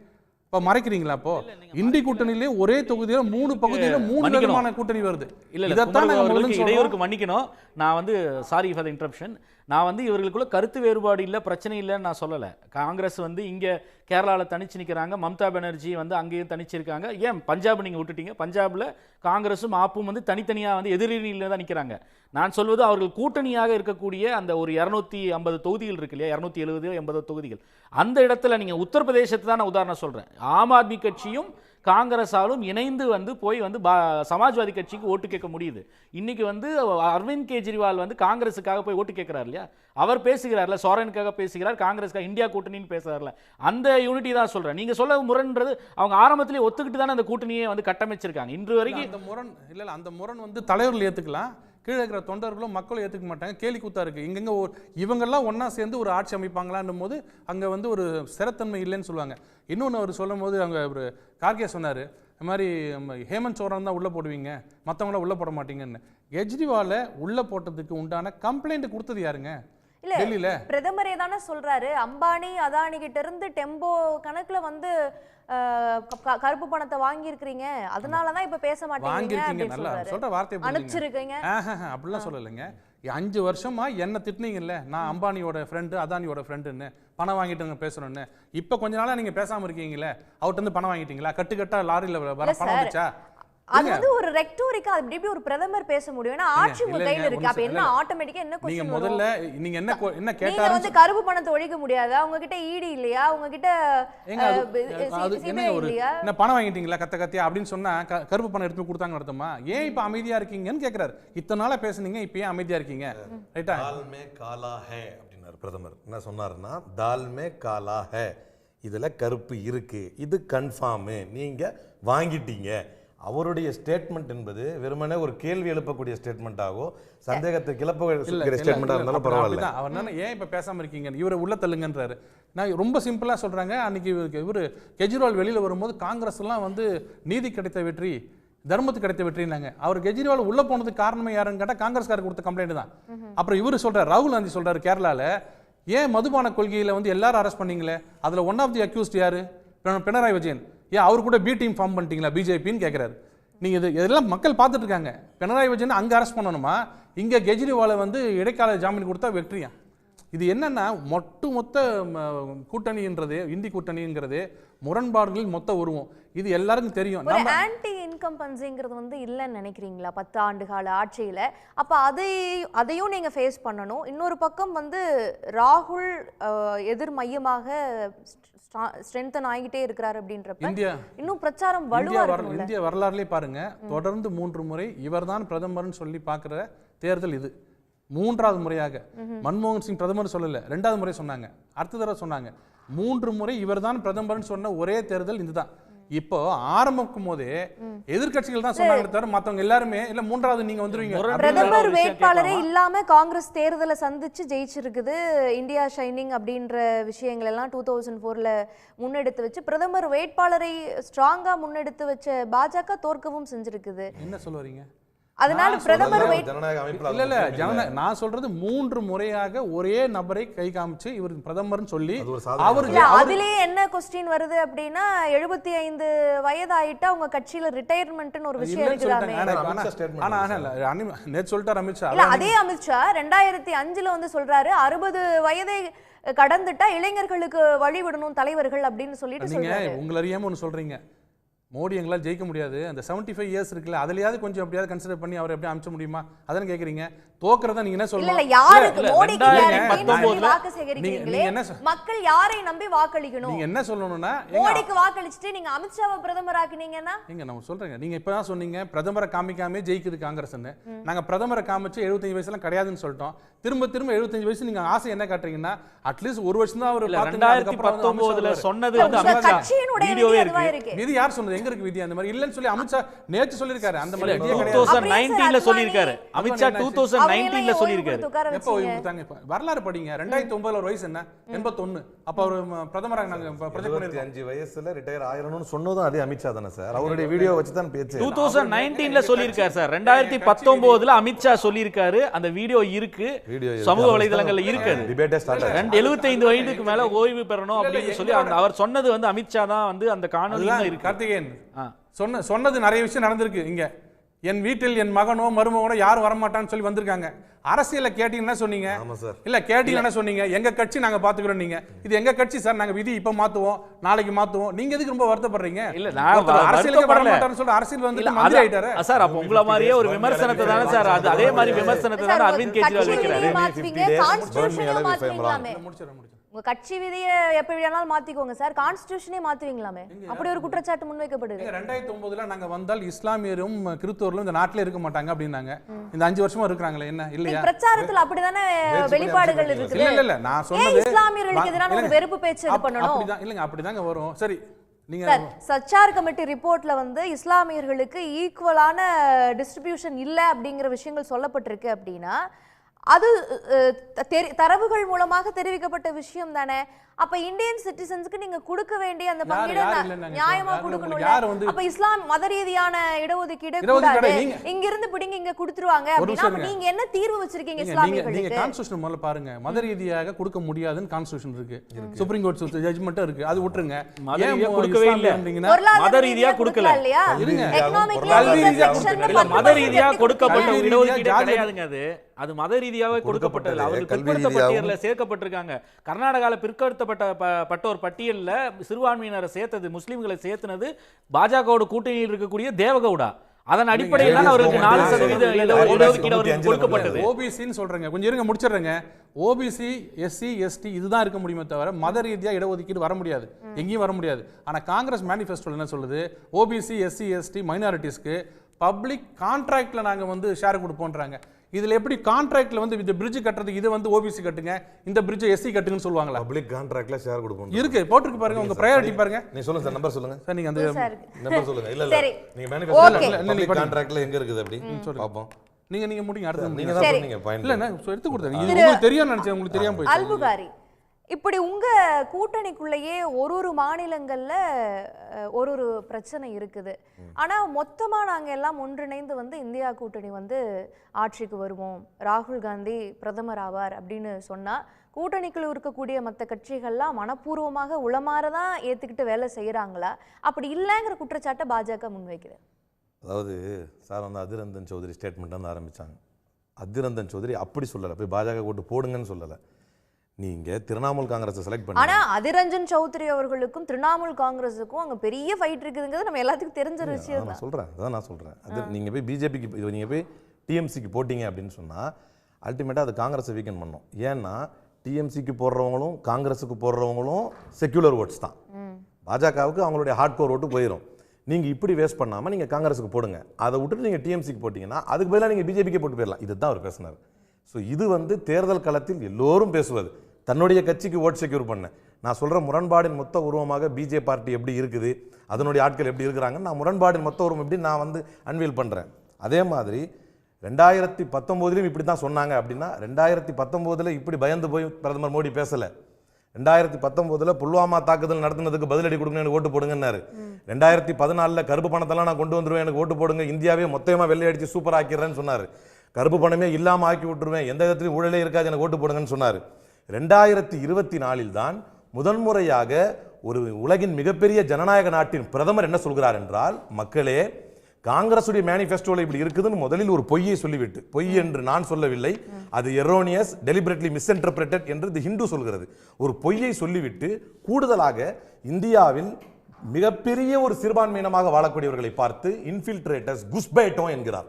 இப்போ மறைக்கிறீங்களா? அப்போ இந்தி கூட்டணியிலே ஒரே தொகுதியில் 3 பகுதியில் 3 விதமான கூட்டணி வருது. இடையூறுக்கு மன்னிக்கணும். நான் வந்து சாரி ஃபார் தி இன்டரப்ஷன். நான் வந்து இவர்களுக்குள்ள கருத்து வேறுபாடு இல்லை, பிரச்சனை இல்லைன்னு நான் சொல்லலை. காங்கிரஸ் வந்து இங்கே கேரளாவில் தனிச்சு நிற்கிறாங்க, மம்தா பானர்ஜி வந்து அங்கேயும் தனிச்சிருக்காங்க. ஏன் பஞ்சாப் நீங்கள் விட்டுட்டீங்க? பஞ்சாபில் காங்கிரஸும் ஆப்பும் வந்து தனித்தனியாக வந்து எதிரில் தான் நிற்கிறாங்க. நான் சொல்வது அவர்கள் கூட்டணியாக இருக்கக்கூடிய அந்த ஒரு 250 தொகுதிகள் இருக்கு இல்லையா, 270-80 தொகுதிகள், அந்த இடத்துல நீங்கள் உத்தரப்பிரதேசத்தை தான் நான் உதாரணம் சொல்கிறேன். ஆம் ஆத்மி கட்சியும் காங்கிரஸாலும் இணைந்து வந்து போய் வந்து சமாஜ்வாதி கட்சிக்கு ஓட்டு கேட்க முடியுது. இன்னைக்கு வந்து அரவிந்த் கெஜ்ரிவால் வந்து காங்கிரஸுக்காக போய் ஓட்டு கேட்கிறார் இல்லையா, அவர் பேசுகிறார்ல, சோரனுக்காக பேசுகிறார், காங்கிரஸுக்காக இந்தியா கூட்டணின்னு பேசுறாருல, அந்த யூனிட்டி தான் சொல்றேன். நீங்க சொல்ல முரண்ன்றது அவங்க ஆரம்பத்திலே ஒத்துக்கிட்டு தானே அந்த கூட்டணியை வந்து கட்டமைச்சிருக்காங்க. இன்று வரைக்கும் அந்த முரண் இல்லை, அந்த முரண் வந்து தலைவர்கள் ஏற்றுக்கலாம், கீழே இருக்கிற தொண்டர்களும் மக்களும் ஏற்றுக்க மாட்டாங்க. கேலி கூத்தா இருக்குது. இங்கங்கே இவங்கெல்லாம் ஒன்றா சேர்ந்து ஒரு ஆட்சி அமைப்பாங்களான்னும் போது அங்கே வந்து ஒரு ஸ்திரத்தன்மை இல்லைன்னு சொல்லுவாங்க. இன்னொன்று அவர் சொல்லும் போது அங்கே ஒரு கார்கே சொன்னார், இந்த மாதிரி ஹேமந்த் சோரன் தான் உள்ளே போடுவீங்க, மற்றவங்களாம் உள்ளே போட மாட்டீங்கன்னு. கெஜ்ரிவாலை உள்ளே போட்டதுக்கு உண்டான கம்ப்ளைண்ட் கொடுத்தது யாருங்க? இல்ல, பிரதமரே தானே சொல்றாரு, அம்பானி அதானி கிட்ட இருந்து டெம்போ கணக்குல வந்து கருப்பு பணத்தை வாங்கி இருக்கீங்க, அதனாலதான் இப்ப பேச மாட்டேங்கிறீங்க. சொல்ற வார்த்தை அனுப்பிச்சிருக்கீங்க அப்படிலாம் சொல்லலைங்க. 5 வருஷமா என்ன திட்டினீங்கல்ல, நான் அம்பானியோட ஃப்ரெண்டு அதானியோட ஃப்ரெண்டுன்னு பணம் வாங்கிட்டு பேசுறோன்னு. இப்போ கொஞ்ச நாளா நீங்க பேசாம இருக்கீங்களே, அவர்கிட்ட இருந்து பணம் வாங்கிட்டீங்களா? கட்டுக்கட்டா லாரியில வர பணம் வந்துச்சா? அது வந்து ஒரு ரெக்டோரிக்கா, அது எப்படி ஒரு பிரதமர் பேச முடியும்? ஏன்னா ஆட்சி உங்க கையில இருக்கு. அப்ப என்ன ஆட்டோமேட்டிக்கா என்ன நீங்க क्वेश्चन முதல்ல நீங்க என்ன நீங்க கேட்டாரு? வந்து கருப்பு பணத்தை ஒழிக்க முடியாதா? உங்க கிட்ட ஈடி இல்லையா? உங்க கிட்ட என்ன ஒரு என்ன பணம் வாங்கிட்டீங்களா கத்தியா அப்படின்னு சொன்னா கருப்பு பணம் எடுத்து கொடுத்தாங்க அர்த்தமா? ஏன் இப்ப அமைதியா இருக்கீங்கன்னு கேக்குறாரு. இத்தனை நாளா பேசுனீங்க, இப்ப ஏன் அமைதியா இருக்கீங்க? ரைட்டா? தால் மே காலா ஹே அப்படின்னாரு பிரதமர். என்ன சொன்னாருன்னா, தால் மே காலா ஹே, இதுல கருப்பு இருக்கு, இது கன்ஃபார்ம், நீங்க வாங்கிட்டீங்க. அவருடைய ஸ்டேட்மெண்ட் என்பது வெறுமனே ஒரு கேள்வி எழுப்பக்கூடிய ஸ்டேட்மெண்ட் ஆகும், சந்தேகத்தை கிளப்பக்கூடிய ஸ்டேட்மெண்டா இருந்தாலும் பரவாயில்ல. அவர் ஏன் இப்ப பேசாம இருக்கீங்க, இவரை உள்ள தள்ளுங்கன்றாரு. நான் ரொம்ப சிம்பிளா சொல்றாங்க. அன்னைக்கு இவரு கெஜ்ரிவால் வெளியில வரும்போது காங்கிரஸ் எல்லாம் வந்து நீதி கிடைத்த வெற்றி, தர்மத்துக்கு கிடைத்த வெற்றினாங்க. அவர் கெஜ்ரிவால் உள்ள போனதுக்கு காரணமே யாருன்னு கேட்டா காங்கிரஸ்காரர் கொடுத்த கம்ப்ளைண்ட் தான். அப்புறம் இவரு சொல்றாரு, ராகுல் காந்தி சொல்றாரு கேரளால, ஏன் மதுபான கொள்கையில வந்து எல்லாரும் அரெஸ்ட் பண்ணீங்களே, அதுல ஒன் ஆஃப் தி அக்யூஸ்ட் யாரு? பினராயி விஜயன். ஏன் அவர் கூட பி டீம் ஃபார்ம் பண்ணிட்டீங்களா பிஜேபின்னு கேட்கிறாரு. நீங்க இதெல்லாம் மக்கள் பார்த்துட்டு இருக்காங்க. பினராயி விஜயன் அங்க அரெஸ்ட் பண்ணணுமா, இங்க கெஜ்ரிவாலை வந்து இடைக்கால ஜாமீன் கொடுத்தா வெற்றியா? இது என்னன்னா மொத்த கூட்டணின்றது, இந்தி கூட்டணிங்கிறது முரண்பாடுகளில் மொத்த உருவம். இது எல்லாருக்கும் தெரியும். ஒரு ஆன்டி இன்கம்பன்சிங்கிறது வந்து இல்லைன்னு நினைக்கிறீங்களா 10 ஆண்டு கால ஆட்சியில? அப்ப அதையும் நீங்க ஃபேஸ் பண்ணணும். இன்னொரு பக்கம் வந்து ராகுல் எதிர் மையமாக ஸ்ட்ரென்தன் ஆகிட்டே இருக்கிறார் அப்படின்றப்ப இன்னும் பிரச்சாரம் வலுவா இருக்கும். இந்திய வரலாறுலயே பாருங்க, தொடர்ந்து 3 முறை இவர்தான் பிரதமர்னு சொல்லி பார்க்கிற தேர்தல் இது. 3வது முறையாக மன்மோகன் சிங் பிரதமர் சொல்லல, 2வது முறை சொன்னாங்க, அடுத்த தடவை சொன்னாங்க. 3 முறை இவர்தான் பிரதமர்னு சொன்ன ஒரே தேர்தல் இதுதான். இப்போ ஆரம்பிக்கும் போதே எதிர்க்கட்சிகள் தான் சொன்னாங்க தவிர மத்தவங்க எல்லாருமே இல்ல 3வது நீங்க வந்துருவீங்க. பிரதமர் வேட்பாளரே இல்லாம காங்கிரஸ் தேர்தலை சந்திச்சு ஜெயிச்சிருக்குது. இந்தியா ஷைனிங் அப்படின்ற விஷயங்கள் எல்லாம் 2004ல முன்னெடுத்து வச்சு பிரதமர் வேட்பாளரை ஸ்ட்ராங்கா முன்னெடுத்து வச்ச பாஜக தோற்கவும் செஞ்சிருக்குது. என்ன சொல்ல வரீங்க? அதனால பிரதமர் இல்ல நான் சொல்றது 3 முறையாக ஒரே நபரை கை காமிச்சு இவர் பிரதமர்னு சொல்லி அவருக்கு அதிலே என்ன क्वेश्चन வருது அப்படின்னா 75 வயது ஆயிட்டா உங்க கட்சியில ரிட்டையர்மென்ட்னு ஒரு விஷயம் இருக்குதாமே. ஆனா நேத்து சொல்லிட்டார் அமித்ஷா. இல்ல அதே அமித்ஷா 2005ல வந்து சொல்றாரு 60 வயதை கடந்துட்டா இளைஞர்களுக்கு வழி விடணும் தலைவர்கள் அப்படின்னு சொல்லிட்டு சொல்றாரு. நீங்க உங்களை அறியாம ஒன்னு சொல்றீங்க, மோடி எங்களால் ஜெயிக்க முடியாது, அந்த 75 இயர்ஸ் இருக்குல்ல அதுலயாவது கொஞ்சம் எப்படியாவது கன்சிடர் பண்ணி அவரை எப்படி அனுப்பிச்ச முடியுமா அதானே கேக்குறீங்க? தோக்குறதா நீங்க என்ன சொல்றீங்க? இல்ல யாருக்கு மோடிக்கு யாருக்கு வாக்கு சேகரிக்கிறீங்களே, மக்கள் யாரை நம்பி வாக்களிக்கணும்? நீங்க என்ன சொல்லணும்னா மோடிக்கு வாக்களிச்சிட்டு நீங்க அமித்ஷாவை பிரதமர் ஆக்கினீங்கன்னா நீங்க நான் சொல்றேங்க, நீங்க இப்பதான் சொன்னீங்க பிரதமரை காமிக்காம ஜெயிக்குது காங்கிரஸ்னு. நாங்க பிரதமரை காமிச்சு 75 வயசுலாம் கிடையாதுன்னு சொல்லிட்டோம். திரும்ப 75 வயசு நீங்க ஆசை என்ன காட்டுறீங்கன்னா அட்லீஸ்ட் ஒரு வருஷம் தான் அவர் 2019ல சொன்னது வந்து அமித்ஷா வீடியோவே இருக்கு. விதி யார் சொன்னது? எங்க இருக்கு விதி? அந்த மாதிரி இல்லன்னு சொல்லி அமித்ஷா நேத்து சொல்லிருக்காரு. அந்த மாதிரி 2019ல சொல்லிருக்காரு அமித்ஷா. 2019ல சொல்லிருக்காரு. எப்போ கொடுத்தாங்க? வரலாறு படிங்க. 2009ல ஒரு வயசு என்ன? 81. அப்ப அவர் பிரதமரா நாங்க ப்ரொஜெக்ட் பண்ணிருக்கோம். 25 வயசுல ரிட்டையர் ஆயிரணும்னு சொன்னதும் அதே அமித்ஷா தானே சார்? அவருடைய வீடியோ வச்சு தான் பேச்சு. 2019ல சொல்லிருக்காரு சார். 2019ல அமித்ஷா சொல்லிருக்காரு. அந்த வீடியோ இருக்கு, சமூக வலைதளங்கள்ல இருக்கு. 75 வயதுக்கு மேல ஓய்வு பெறணும் அப்படின்னு சொல்லி அவர் சொன்னது வந்து அமித்ஷா தான் வந்து அந்த காணொலியில இருக்கு. கார்த்திகேயன் சொன்னது நிறைய விஷயம் நடந்திருக்கு. இங்க என் வீட்டில் என் மகனோ மருமகனோ யாரும் வரமாட்டான்னு சொல்லி வந்திருக்காங்க. அரசியல கேட்டீங்கன்னா சொன்னீங்க, இல்ல கேட்டீங்கன்னா சொன்னீங்க எங்க கட்சி நாங்க பாத்துக்கிறோம். நீங்க இது எங்க கட்சி சார், நாங்க விதி இப்ப மாத்துவோம் நாளைக்கு மாத்துவோம். நீங்க எதுக்கு ரொம்ப வருத்தப்படுறீங்க? இல்ல நான் அரசியலுக்கு வர மாட்டாருன்னு சொல்லி அரசியல் வந்து மந்திரி ஆயிட்டாரு சார். அப்ப உங்கள மாதிரியே ஒரு விமர்சனத்தை தானே சார், அது அதே மாதிரி விமர்சனத்தை தானே அரவிந்த் கெஜ்ரிவால் வைக்கிறாரு. உங்க கட்சி விதியை எப்படி வேணாலும் மாத்திக்கோங்க சார், கான்ஸ்டிடியூஷனே மாத்துவீங்களாமே, அப்படி ஒரு குற்றச்சாட்டு முன்வைக்கப்படுது. 2009ல நாங்க வந்தால் இஸ்லாமியரும் கிறிஸ்தவர்களும் இந்த நாட்டிலே இருக்க மாட்டாங்க அப்படின்னாங்க. இந்த 5 வருஷமா இருக்காங்களே என்ன இல்லையா? பிரச்சாரத்துல அப்படிதானே வெளிப்பாடுகள் இருக்குது. இல்ல நான் சொன்னது இஸ்லாமியர்களுக்கு எதிரான ஒரு வெறுப்பு பேச்சு இது பண்ணணும். அப்படிதான் இல்லங்க, அப்படிதாங்க வரும். சரி நீங்க சச்சார் கமிட்டி ரிப்போர்ட்ல வந்து இஸ்லாமியர்களுக்கு ஈக்குவலான டிஸ்ட்ரிபியூஷன் இல்ல அப்படிங்கிற விஷயங்கள் சொல்லப்பட்டிருக்கு அப்படின்னா அது தரவுகள் மூலமாக தெரிவிக்கப்பட்ட விஷயம் தானே. அப்ப இந்தியன் சிட்டிசன்ஸ்க்கு நீங்க கொடுக்க வேண்டிய அந்த யார் பங்கீடு இல்லைன்னாங்க? நியாயமா யார் கொடுக்கணும்ல. அப்ப இஸ்லாம் மத ரீதியான இடஒதுக்கீடு கூடாது, இங்க இருந்து பிடிங்க இங்க கொடுத்துருவாங்க அப்படின்னா நீங்க என்ன தீர்வு வச்சிருக்கீங்க இஸ்லாமியர்களுக்கு? நீங்க கான்ஸ்டிடியூஷன் முதல்ல பாருங்க. மத ரீதியாக கொடுக்க முடியாதுன்னு கான்ஸ்டிடியூஷன் இருக்கு, சுப்ரீம் கோர்ட் ஜட்ஜ்மெண்ட் இருக்கு, அது விட்டுருங்க. ஏன் கொடுக்கவே இல்ல? மத ரீதியா கொடுக்கல இல்லையா? மத ரீதியா கொடுக்கப்பட்ட இடஒதுக்கீடு கிடையாதுங்க. அது மத ரீதியாவே கொடுக்கப்பட்டது. அவர்கள் பிற்படுத்த பட்டியல்ல சேர்க்கப்பட்டிருக்காங்க. கர்நாடகால பிற்படுத்தப்பட்டோர் பட்டியல்ல சிறுபான்மையினரை சேர்த்தது, முஸ்லிம்களை சேர்த்தது பாஜகவோட கூட்டணியில் இருக்கக்கூடிய தேவகவுடா. அதன் அடிப்படையில் தான் அவர்களுக்கு 4% இடஒதுக்கீடு அவர்களுக்கு கொடுக்கப்பட்டது. ஓபிசின்னு சொல்றேங்க, கொஞ்சம் இருங்க முடிச்சிடுறேங்க. ஓபிசி, எஸ்சி, எஸ்டி இதுதான் இருக்க முடியுமே தவிர மத ரீதியா இடஒதுக்கீடு வர முடியாது, எங்கேயும் வர முடியாது. ஆனா காங்கிரஸ் மேனிஃபெஸ்டோல என்ன சொல்லுது? ஓபிசி, எஸ்சி, எஸ்டி மைனாரிட்டிஸ்க்கு பப்ளிக் கான்ட்ராக்ட்ல நாங்க வந்து ஷேர் கொடுப்போம்ன்றாங்க. இதுல எப்படி கான்ட்ராக்ட்ல வந்து இந்த பிரிட்ஜ் கட்டுறதுக்கு இது வந்து ஓபிசி கட்டுங்க, இந்த பிரிட்ஜ் எஸ்சி கட்டுங்கன்னு சொல்லுவாங்களா? பப்ளிக் கான்ட்ராக்ட்ல ஷேர் கொடுப்போம் இருக்கு, போட்டுருக்கு பாருங்க. உங்க பிரையாரிட்டி பாருங்க. நீ சொல்லுங்க சார், நம்பர் சொல்லுங்க சார். நீங்க அந்த நம்பர் சொல்லுங்க. இல்ல இல்ல நீங்க மேனிஃபெஸ்டோ கான்ட்ராக்ட்ல எங்க இருக்குது அப்படி பாப்போம். நீங்க முடிங்க, அடுத்து நீங்க தான் சொன்னீங்க பாயிண்ட். இல்ல நான் எடுத்து கொடுத்தேன். இது உங்களுக்கு தெரியும் நினைச்சேன், உங்களுக்கு தெரியாம போயிடுச்சு. அல்புகாரி, இப்படி உங்க கூட்டணிக்குள்ளேயே ஒரு மாநிலங்கள்ல ஒரு பிரச்சனை இருக்குது. ஆனா மொத்தமா நாங்க எல்லாம் ஒன்றிணைந்து வந்து இந்தியா கூட்டணி வந்து ஆட்சிக்கு வருவோம், ராகுல் காந்தி பிரதமர் ஆவார் அப்படின்னு சொன்னா கூட்டணிக்குள்ள இருக்கக்கூடிய மற்ற கட்சிகள்லாம் மனப்பூர்வமாக உளமாறதான் ஏத்துக்கிட்டு வேலை செய்யறாங்களா? அப்படி இல்லைங்கிற குற்றச்சாட்டை பாஜக முன்வைக்குது. அதாவது சார் வந்து அதிரந்தன் சௌத்ரி ஸ்டேட்மெண்ட் வந்து ஆரம்பிச்சாங்க. அதிரந்தன் சௌத்ரி அப்படி சொல்லலை, போய் பாஜக கூட்டு போடுங்கன்னு சொல்லலை. நீங்க திரிணாமுல் காங்கிரஸ் செலக்ட் பண்ணி. ஆனா அதிரஞ்சன் சௌத்ரி அவர்களுக்கும் திரிணாமுல் காங்கிரஸுக்கும் அங்க பெரிய ஃபைட் இருக்குதுங்கிறது நம்ம எல்லாத்துக்கும் தெரிஞ்ச விஷயம் தான். நான் சொல்றேன் அது நீங்க போய் பிஜேபிக்கு நீங்க போய் டிஎம்சிக்கு போட்டீங்க அப்படின்னு சொன்னா அல்டிமேட்டா அது காங்கிரஸை வீக்கன் பண்ணும். ஏன்னா டிஎம்சிக்கு போடுறவங்களும் காங்கிரஸுக்கு போடுறவங்களும் செக்யூலர் ஓட்ஸ் தான். பாஜகவுக்கு அவங்களுடைய ஹார்ட் கோர் ஓட்டு போயிடும். நீங்க இப்படி வேஸ்ட் பண்ணாம நீங்க காங்கிரஸுக்கு போடுங்க, அதை விட்டுட்டு நீங்க டிஎம்சிக்கு போட்டீங்கன்னா அதுக்கு பதிலாக நீங்க பிஜேபிக்கு போட்டு போயிடலாம். இதுதான் அவர் பேசினார். ஸோ இது வந்து தேர்தல் களத்தில் எல்லோரும் பேசுவது, தன்னுடைய கட்சிக்கு ஓட் செக்யூர் பண்ண. நான் சொல்ற முரண்பாடின் மொத்த உருவமாக பிஜே பார்ட்டி எப்படி இருக்குது, அதனுடைய ஆட்கள் எப்படி இருக்கிறாங்க, நான் முரண்பாடின் மொத்த உருவம் எப்படி நான் வந்து அன்வீல் பண்றேன். அதே மாதிரி 2019 இப்படி தான் சொன்னாங்க அப்படின்னா 2019 இப்படி பயந்து போய் பிரதமர் மோடி பேசல. 2019 புல்வாமா தாக்குதல் நடத்தினதுக்கு பதிலடி கொடுங்க, எனக்கு ஓட்டு போடுங்கன்னாரு. 2014 கருப்பு பணத்தெல்லாம் நான் கொண்டு வந்துருவேன், எனக்கு ஓட்டு போடுங்க, இந்தியாவே மொத்தமா வெள்ளையடிச்சு சூப்பர் ஆக்கிறேன்னு சொன்னாரு. கருப்பு பணமே இல்லாம ஆக்கி விட்டுருவேன், எந்த இடத்துலையும் ஊழலே இருக்காது, எனக்கு ஓட்டு போடுங்கன்னு சொன்னாரு. 2024 தான் முதன்முறையாக ஒரு உலகின் மிகப்பெரிய ஜனநாயக நாட்டின் பிரதமர் என்ன சொல்கிறார் என்றால், மக்களே காங்கிரசுடைய மேனிஃபெஸ்டோல இப்படி இருக்குதுன்னு முதலில் ஒரு பொய்யை சொல்லிவிட்டு, பொய் என்று நான் சொல்லவில்லை, அது எரோனியஸ் டெலிபரேட்லி மிஸ்இன்டர்பிரட்டட் என்று தி ஹிந்து சொல்கிறது. ஒரு பொய்யை சொல்லிவிட்டு கூடுதலாக இந்தியாவில் மிகப்பெரிய ஒரு சிறுபான்மையினமாக வாழக்கூடியவர்களை பார்த்து இன்ஃபில்ட்ரேட்டர்ஸ் குஸ்பைட்டோ என்கிறார்.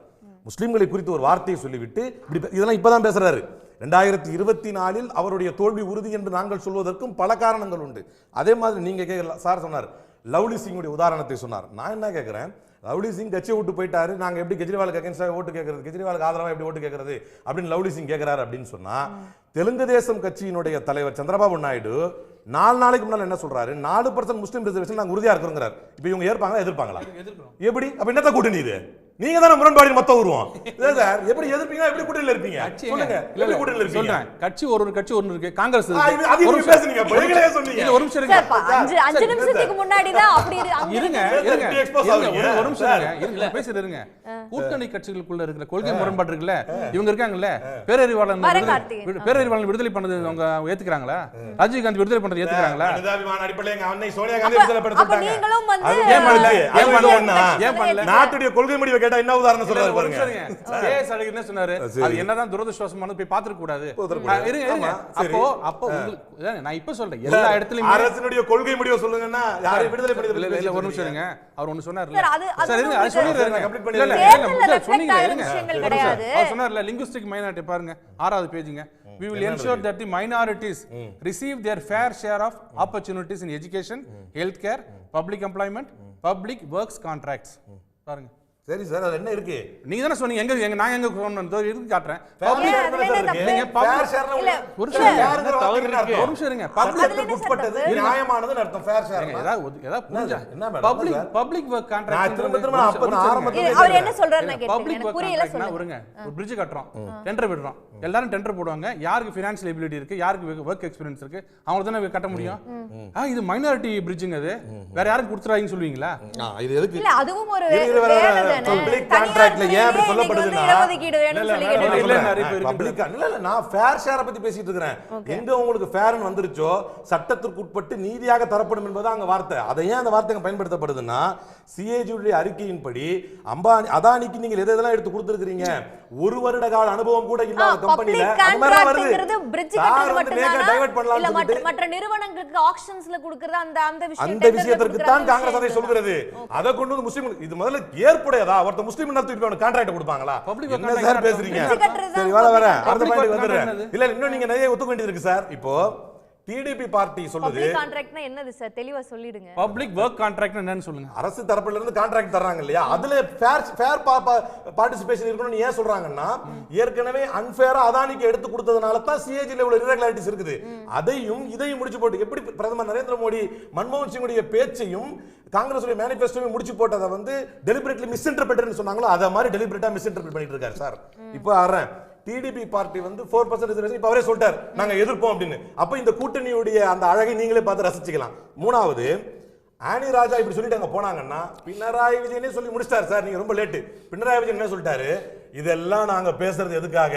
முஸ்லிம்களை குறித்து ஒரு வார்த்தையை சொல்லிவிட்டு இதெல்லாம் இப்பதான் பேசுறாரு. 2024 அவருடைய தோல்வி உறுதி என்று நாங்கள் சொல்வதற்கும் பல காரணங்கள் உண்டு. அதே மாதிரி நீங்க கேட்கல, சார் சொன்னார் லவ்லி சிங்குடைய உதாரணத்தை சொன்னார். நான் என்ன கேட்கிறேன், லவ்லி சிங் கட்சியை விட்டு போயிட்டாரு, நாங்க எப்படி கெஜ்ரிவாலுக்கு அகைன்ஸ்டாக ஓட்டு கேட்கறது, கெஜ்ரிவாலுக்கு ஆதரவாக எப்படி ஓட்டு கேட்கறது அப்படின்னு லவ்லி சிங் கேட்கிறாரு அப்படின்னு சொன்னா, தெலுங்கு தேசம் கட்சியினுடைய தலைவர் சந்திரபாபு நாயுடு 4 நாளைக்கு முன்னால என்ன சொல்றாரு, 4% முஸ்லிம் ரிசர்வேஷன் நாங்க உறுதியா இருக்கிறோங்கிறார். இப்ப இவங்க ஏற்பாங்களா எதிர்ப்பாங்களா? எப்படி? அப்ப என்னத்த கூட்டணி இது? நீங்க தான முரண்பாடு மொத்தம் உருவம். எப்படி எதிர்ப்பீங்க, எப்படி கூட்டணியில இருப்பீங்க சொல்லுங்க. எப்படி கூட்டணியில இருப்பீங்க? சொல்றேன், கட்சி ஒரு கட்சி ஒன்னு இருக்கு, காங்கிரஸ் இருக்கு. அது நீங்க பேசுறீங்க, நீங்களே சொன்னீங்க. ஒரு நிமிஷம் இருங்க, 5 நிமிஷத்துக்கு முன்னாடி தான் அப்படி இருங்க ஒரு நிமிஷம் இருங்க, பேசிட்டு இருங்க. கூட்டணி கட்சிகளுக்குள்ள இருக்கிற கொள்கை முரண்பாடு இருக்குல்ல, இவங்க இருக்காங்கல்ல, பேரறிவாளன் விடுதலை பண்ணது அவங்க ஏத்துக்கறாங்களா? ராஜீவ் காந்தி விடுதலை பண்ணது ஏத்துக்கறாங்களா? மனிதாபிமான அடிப்படையில் எங்க அன்னை சோனியா காந்தி விடுதலை பண்ணாங்க. நீங்களும் வந்து ஏன் பண்ணல? நாட்டுடைய கொள்கை முடிவை கேட்டா என்ன உதாரணம் சொல்றாரு பாருங்க. ஏஎஸ் அழகிரி என்ன சொன்னாரு, அது என்னதான் துரதிர்ஷ்டவசமானது போய் பாத்துக்க கூடாது. இருங்க அப்போ நான் இப்ப சொல்றேன், எல்லா இடத்துலயும் அரசினுடைய கொள்கை முடிவை சொல்லுங்கன்னா யாரை விடுதலை பண்ணது இல்ல. ஒரு நிமிஷம் இருங்க, அவர் ஒன்னு சொன்னார்ல, சார் இருங்க, அது சொல்லிடுறேன், கம்ப்ளீட் பண்ணிடுறேன். சொன்னீங்க இருங்க, அவர் சொன்னார்ல லிங்குஸ்டிக் மைனாரிட்டி பாருங்க, 6வது பேஜ்ங்க. We will ensure that the minorities receive their fair share of opportunities in education, healthcare, public employment, public works contracts. பாருங்க. சரி சார், அது என்ன இருக்கு? நீங்க தான சொன்னீங்க, எங்க நான் எங்க சொன்னதோ இருக்கு காட்றேன். பப்ளிக் நீங்க ஃபேர் ஷேர்ல ஒரு நிமிஷம் இருங்க, பப்ளிக் உட்பட்டது நியாயமானதுன்னு அர்த்தம். ஃபேர் ஷேர் ஏதாவது புரிஞ்சா என்ன மேடம், பப்ளிக் வர்க் கான்ட்ராக்ட். நான் திரும்ப ஆரம்பத்துல அவர் என்ன சொல்றாருன்னு கேட்டீங்க, எனக்கு புரியல. சொல்லுங்க. ஒரு பிரிட்ஜ் கட்டறோம், டெண்டர் விடுறோம், எல்லாரும் டெண்டர் போடுவாங்க. யாருக்கு ஃபினான்ஷியல் எபிலிட்டி இருக்கு, யாருக்கு ஒர்க் எக்ஸ்பீரியன்ஸ் இருக்கு, அவங்க தானே கட்ட முடியும். இது மைனாரிட்டி பிரிட்ஜுங்க, அது வேற யாரும் கொடுத்துறாங்கன்னு சொல்லுவீங்க. இது எதுக்கு இல்ல அதுவும் ஒரு பப்ளிக் கான்ட்ராக்ட்ல ஏன் அப்படி சொல்லப்படுதுன்னா பப்ளிக் இல்ல நான் ஃபேர் ஷேரை பத்தி பேசிட்டு இருக்கேன். எங்க உங்களுக்கு ஃபேர்னு வந்துருச்சோ சட்டத்திற்கு உட்பட்டு நீதியாக தரப்படும் என்பது அங்க வார்த்தை. அதை ஏன் அந்த வார்த்தை பயன்படுத்தப்படுதுன்னா சிஏஜி உடைய அறிக்கையின்படி அம்பானி அதானிக்கு நீங்கள் எதெல்லாம் எடுத்து கொடுத்திருக்கீங்க, ஒரு வருட கால அனுபவம் கூட இல்லாத கம்பெனில அந்த மாதிரி வருது. பிரிட்ஜ் கட்டறது மட்டும் டைவர்ட் பண்ணலாம். மற்ற நிறுவனங்களுக்கு ஆக்ஷன்ஸ்ல கொடுக்கிறது அந்த விஷயத்திற்கு தான் காங்கிரஸ் அதை சொல்கிறது. அதை கொண்டு வந்து முஸ்லிம் இது முதல்ல ஏற்புடையதா? ஒருத்த முஸ்லிம் நடத்திட்டு கான்ட்ராக்ட் கொடுப்பாங்களா? என்ன சார் பேசுறீங்க? சரி வர அடுத்த பாயிண்ட் வந்துடுறேன். இல்ல இன்னும் நீங்க நிறைய ஒத்துக்க வேண்டியது இருக்கு சார். இப்போ டிடிபி பார்ட்டி சொல்லுது பப்ளிக் கான்ட்ராக்ட்னா என்னது சார், தெளிவா சொல்லிடுங்க. பப்ளிக் வொர்க் கான்ட்ராக்ட்னா என்னன்னு சொல்லுங்க. அரசு தரப்புல இருந்து கான்ட்ராக்ட் தர்றாங்க இல்லையா, அதுல ஃபேர் பார்ட்டிசிபேஷன் இருக்கணும்னு ஏன் சொல்றாங்கன்னா ஏற்கனவே அன்ஃபேரா அதானிக்கு எடுத்து கொடுத்ததனால தான் சிஏஜில உள்ள irregularities இருக்குது. அதையும் இதையும் முடிச்சு போட்டு எப்படி பிரதமர் நரேந்திர மோடி மன்மோகன் சிங்குடைய பேச்சையும் காங்கிரஸ் மேனிஃபெஸ்டோவையும் முடிச்சு போட்டதை வந்து டெலிபரேட்லி மிஸ்இன்டர்பிரேட்னு சொன்னாங்களோ அதை மாதிரி டெலிபரேட்டா மிஸ்இன்டர்பிரேட் பண்ணிட்டு இருக்காரு சார். இப்போ ஆறேன் டிடிபி பார்ட்டி வந்து 4% ரிசர்வேஷன் இப்ப அவரே சொல்லிட்டார் நாங்க எதிர்ப்போம் அப்படின்னு. அப்ப இந்த கூட்டணியுடைய அந்த அழகை நீங்களே பார்த்து ரசிச்சுக்கலாம். மூணாவது ஆனி ராஜா இப்படி சொல்லிட்டு அங்க போனாங்கன்னா பினராயி விஜயனே சொல்லி முடிச்சிட்டாரு சார், நீங்க ரொம்ப லேட்டு. பினராயி விஜயன் என்ன சொல்லிட்டாரு, இதெல்லாம் நாங்க பேசுறது எதுக்காக,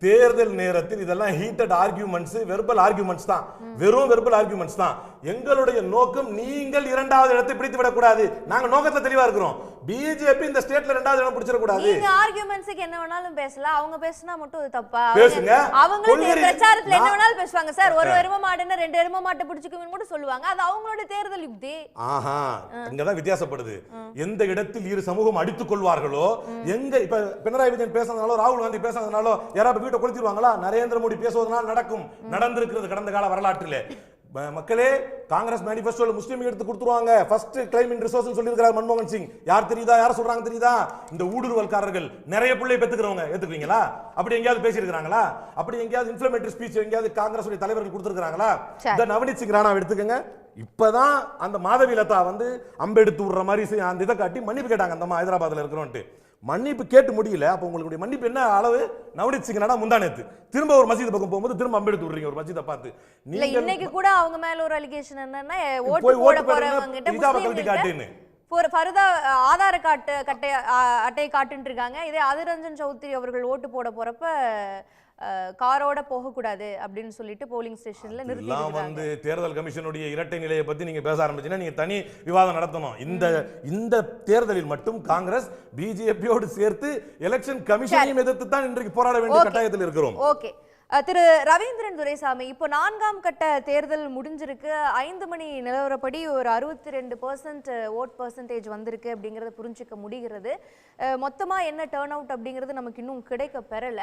தேர்தல் நேரத்தில் இதெல்லாம் ஹீட்டட் ஆர்கியூமெண்ட்ஸ், வெர்பல் ஆர்கியூமெண்ட்ஸ் தான், வெறும் வெர்பல் ஆர்கியூமெண்ட்ஸ் தான். எங்களுடைய நோக்கம் நீங்கள் இரண்டாவது இடத்தை பிடித்து விடக் கூடாது. நாங்க நோக்கத்துல தெளிவா இருக்கிறோம். பிஜேபி இந்த ஸ்டேட்ல இரண்டாவது இடம் பிடிச்சிட கூடாது. நீங்க ஆர்கியூமெண்ட்ஸ்க்கு என்ன வேணாலும் பேசலாம், அவங்க பேசினா மட்டும் அது தப்பா? பேசுங்க. அவங்க பிரச்சாரத்துல என்ன வேணாலும் பேசுவாங்க சார். ஒரு எரும மாடுன்னா ரெண்டு எரும மாட்டை பிடிச்சுக்குன்னு கூட சொல்லுவாங்க. அது அவங்களோட தேர்தல் யுக்தி. ஆஹா, இங்கதான் வித்தியாசப்படுது. எந்த இடத்தில் இரு சமூகம் அடித்துக் கொள்வார்களோ, எங்க இப்ப பினராயி விஜயன் பேசுறதுனாலோ ராகுல் காந்தி பேசுறதுனாலோ யாராவது வீட்டை கொளுத்திடுவாங்களா? நரேந்திர மோடி பேசுவதனால் நடக்கும், நடந்திருக்கிறது கடந்த கால வரலாற்றிலே. மக்களே காங்கிரஸ் மேனிஃபெஸ்டோல முஸ்லீம் எடுத்து கொடுத்துருவாங்க. ஃபர்ஸ்ட் கிளைம் இன் ரிசோர்ஸ் சொல்லி இருக்காரு மன்மோகன் சிங். யார் தெரியுதா, யார சொல்றாங்க தெரியுதா? இந்த ஊடுருவல்காரர்கள் நிறைய பிள்ளை பெத்துக்கிறவங்க. ஏத்துக்குவீங்களா? அப்படி எங்கயாவது பேசி இருக்காங்களா? அப்படி எங்கயாவது இன்ஃப்ளமேட்டரி ஸ்பீச் எங்கயாவது காங்கிரஸ் தலைவர்கள் கொடுத்திருக்காங்களா? இந்த நவநீத் சிங் ராணா எடுத்துக்கங்க. இப்பதான் அந்த மாதவி லதா வந்து அம்பெடுத்து விடுற மாதிரி அந்த இதை காட்டி மன்னிப்பு கேட்டாங்க. அந்த ஹைதராபாத்ல இருக்கிறோன்ட்டு மன்னிப்பு கேட்டு முடியல. அப்ப உங்களுக்கு மன்னிப்பு என்ன அளவு? நவநீத் சிங் ராணா முந்தானேத்து திரும்ப ஒரு மஸ்ஜித் பக்கம் போகும்போது திரும்ப அம்பெடுத்து விடுறீங்க ஒரு மஸ்ஜிதை பார்த்து. நீங்க இன்னைக்கு கூட அவங்க மேல ஒரு அலிகேஷன் என்னன்னா ஓட்டு போட போறவங்க கிட்ட ஃபர்தா ஆதார அட்டை காட்டுன்னு இருக்காங்க. இதே அதிர் ரஞ்சன் சௌத்ரி அவர்கள் ஓட்டு போட போறப்ப காரோட போக கூடாது அப்படின்னு சொல்லிட்டு போலிங் ஸ்டேஷன்ல நிறுத்திட்டாங்க. வந்து தேர்தல் கமிஷனுடைய இரட்டை நிலையை பத்தி நீங்க பேச ஆரம்பிச்சீங்கன்னா நீங்க தனி விவாதம் நடத்தணும். இந்த தேர்தலில் மட்டும் காங்கிரஸ் பிஜேபியோடு சேர்த்து எலெக்ஷன் கமிஷனையும் எதிர்த்து தான் இன்றைக்கு போராட வேண்டிய கட்டாயத்தில் இருக்கிறோம். ஓகே திரு ரவீந்திரன் துரைசாமி, இப்போ 4ஆம் கட்ட தேர்தல் முடிஞ்சிருக்கு. 5 மணி நிலவரப்படி ஒரு 62% ஓட் பர்சன்டேஜ் வந்திருக்கு அப்படிங்கறத புரிஞ்சுக்க முடிகிறது. மொத்தமா என்ன டர்ன் அவுட் அப்படிங்கிறது நமக்கு இன்னும் கிடைக்க பெறல.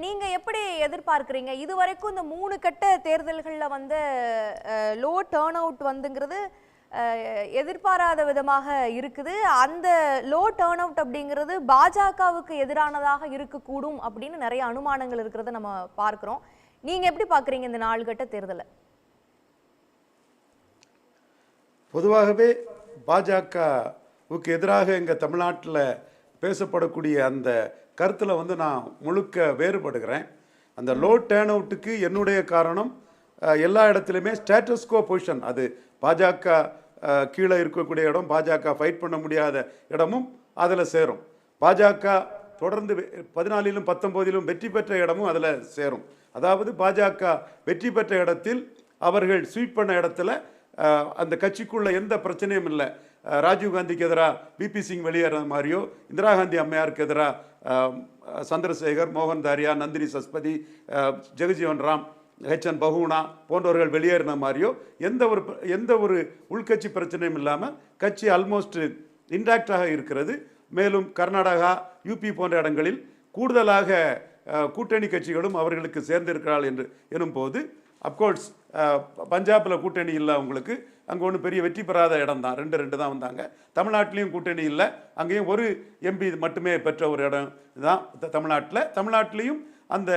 நீங்க எப்படி எதிர்பார்க்கிறீங்க? இதுவரைக்கும் இந்த 3 கட்ட தேர்தல்கள்ல வந்து லோ டர்ன் அவுட் வந்துங்கிறது எதிர்பாராத விதமாக இருக்குது. அந்த லோ டர்ன் அவுட் அப்படிங்கிறது பாஜகவுக்கு எதிரானதாக இருக்கக்கூடும் அப்படின்னு நிறைய அனுமானங்கள் இருக்கிறத நம்ம பார்க்கிறோம். நீங்க எப்படி பார்க்குறீங்க இந்த 4 கட்ட தேர்தலை? பொதுவாகவே பாஜகவுக்கு எதிராக இங்கே தமிழ்நாட்டில் பேசப்படக்கூடிய அந்த கருத்தில் வந்து நான் முழுக்க வேறுபடுகிறேன். அந்த லோ டர்ன் அவுட்டுக்கு என்னுடைய காரணம் எல்லா இடத்துலையுமே ஸ்டேட்டஸ்கோ பொசிஷன். அது பாஜக கீழே இருக்கக்கூடிய இடம், பாஜக ஃபைட் பண்ண முடியாத இடமும் அதில் சேரும். பாஜக தொடர்ந்து 14லும் 19லும் வெற்றி பெற்ற இடமும் அதில் சேரும். அதாவது பாஜக வெற்றி பெற்ற இடத்தில் அவர்கள் ஸ்வீப் பண்ண இடத்துல அந்த கட்சிக்குள்ள எந்த பிரச்சனையும் இல்லை. ராஜீவ்காந்திக்கு எதிராக பிபி சிங் வெளியேறது மாதிரியோ, இந்திரா காந்தி அம்மையாருக்கு எதிராக சந்திரசேகர், மோகன் தாரியா, நந்தினி சஸ்பதி, ஜெகஜீவன் ராம், ஹெச்என் பகுனா போன்றவர்கள் வெளியேறின மாதிரியோ எந்த ஒரு உள்கட்சி பிரச்சனையும் இல்லாமல் கட்சி ஆல்மோஸ்ட் இன்டாக்டாக இருக்கிறது. மேலும் கர்நாடகா, யூபி போன்ற இடங்களில் கூடுதலாக கூட்டணி கட்சிகளும் அவர்களுக்கு சேர்ந்திருக்கிறார்கள் என்று எனும்போது, அப்கோர்ஸ் பஞ்சாபில் கூட்டணி இல்லை அவங்களுக்கு, அங்கே ஒன்றும் பெரிய வெற்றி பெறாத இடம் தான், 2 தான் வந்தாங்க. தமிழ்நாட்டிலையும் கூட்டணி இல்லை, அங்கேயும் ஒரு எம்பி மட்டுமே பெற்ற ஒரு இடம் தான் தமிழ்நாட்டிலையும் அந்த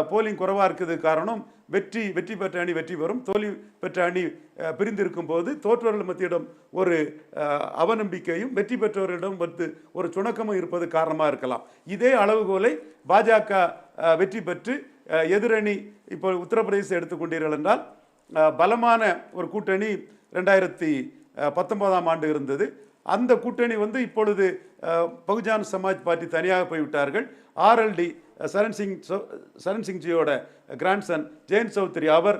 போலிங் குறைவாக இருக்கிறது காரணம் வெற்றி பெற்ற அணி வெற்றி பெறும், தோல்வி பெற்ற அணி பிரிந்திருக்கும் போது தோற்றவர்கள் மத்தியிடம் ஒரு அவநம்பிக்கையும் வெற்றி பெற்றவர்களிடம் வந்து ஒரு சுணக்கமும் இருப்பது காரணமாக இருக்கலாம். இதே அளவுகோலை பாஜக வெற்றி பெற்று எதிரணி இப்போ உத்தரப்பிரதேசம் எடுத்துக்கொண்டீர்கள் என்றால் பலமான ஒரு கூட்டணி 2019ஆம் ஆண்டு இருந்தது. அந்த கூட்டணி வந்து இப்பொழுது பகுஜன் சமாஜ் பார்ட்டி தனியாக போய்விட்டார்கள். RLD சரண் சிங்ஜியோட கிராண்ட்சன் ஜெயந்த் சௌத்ரி அவர்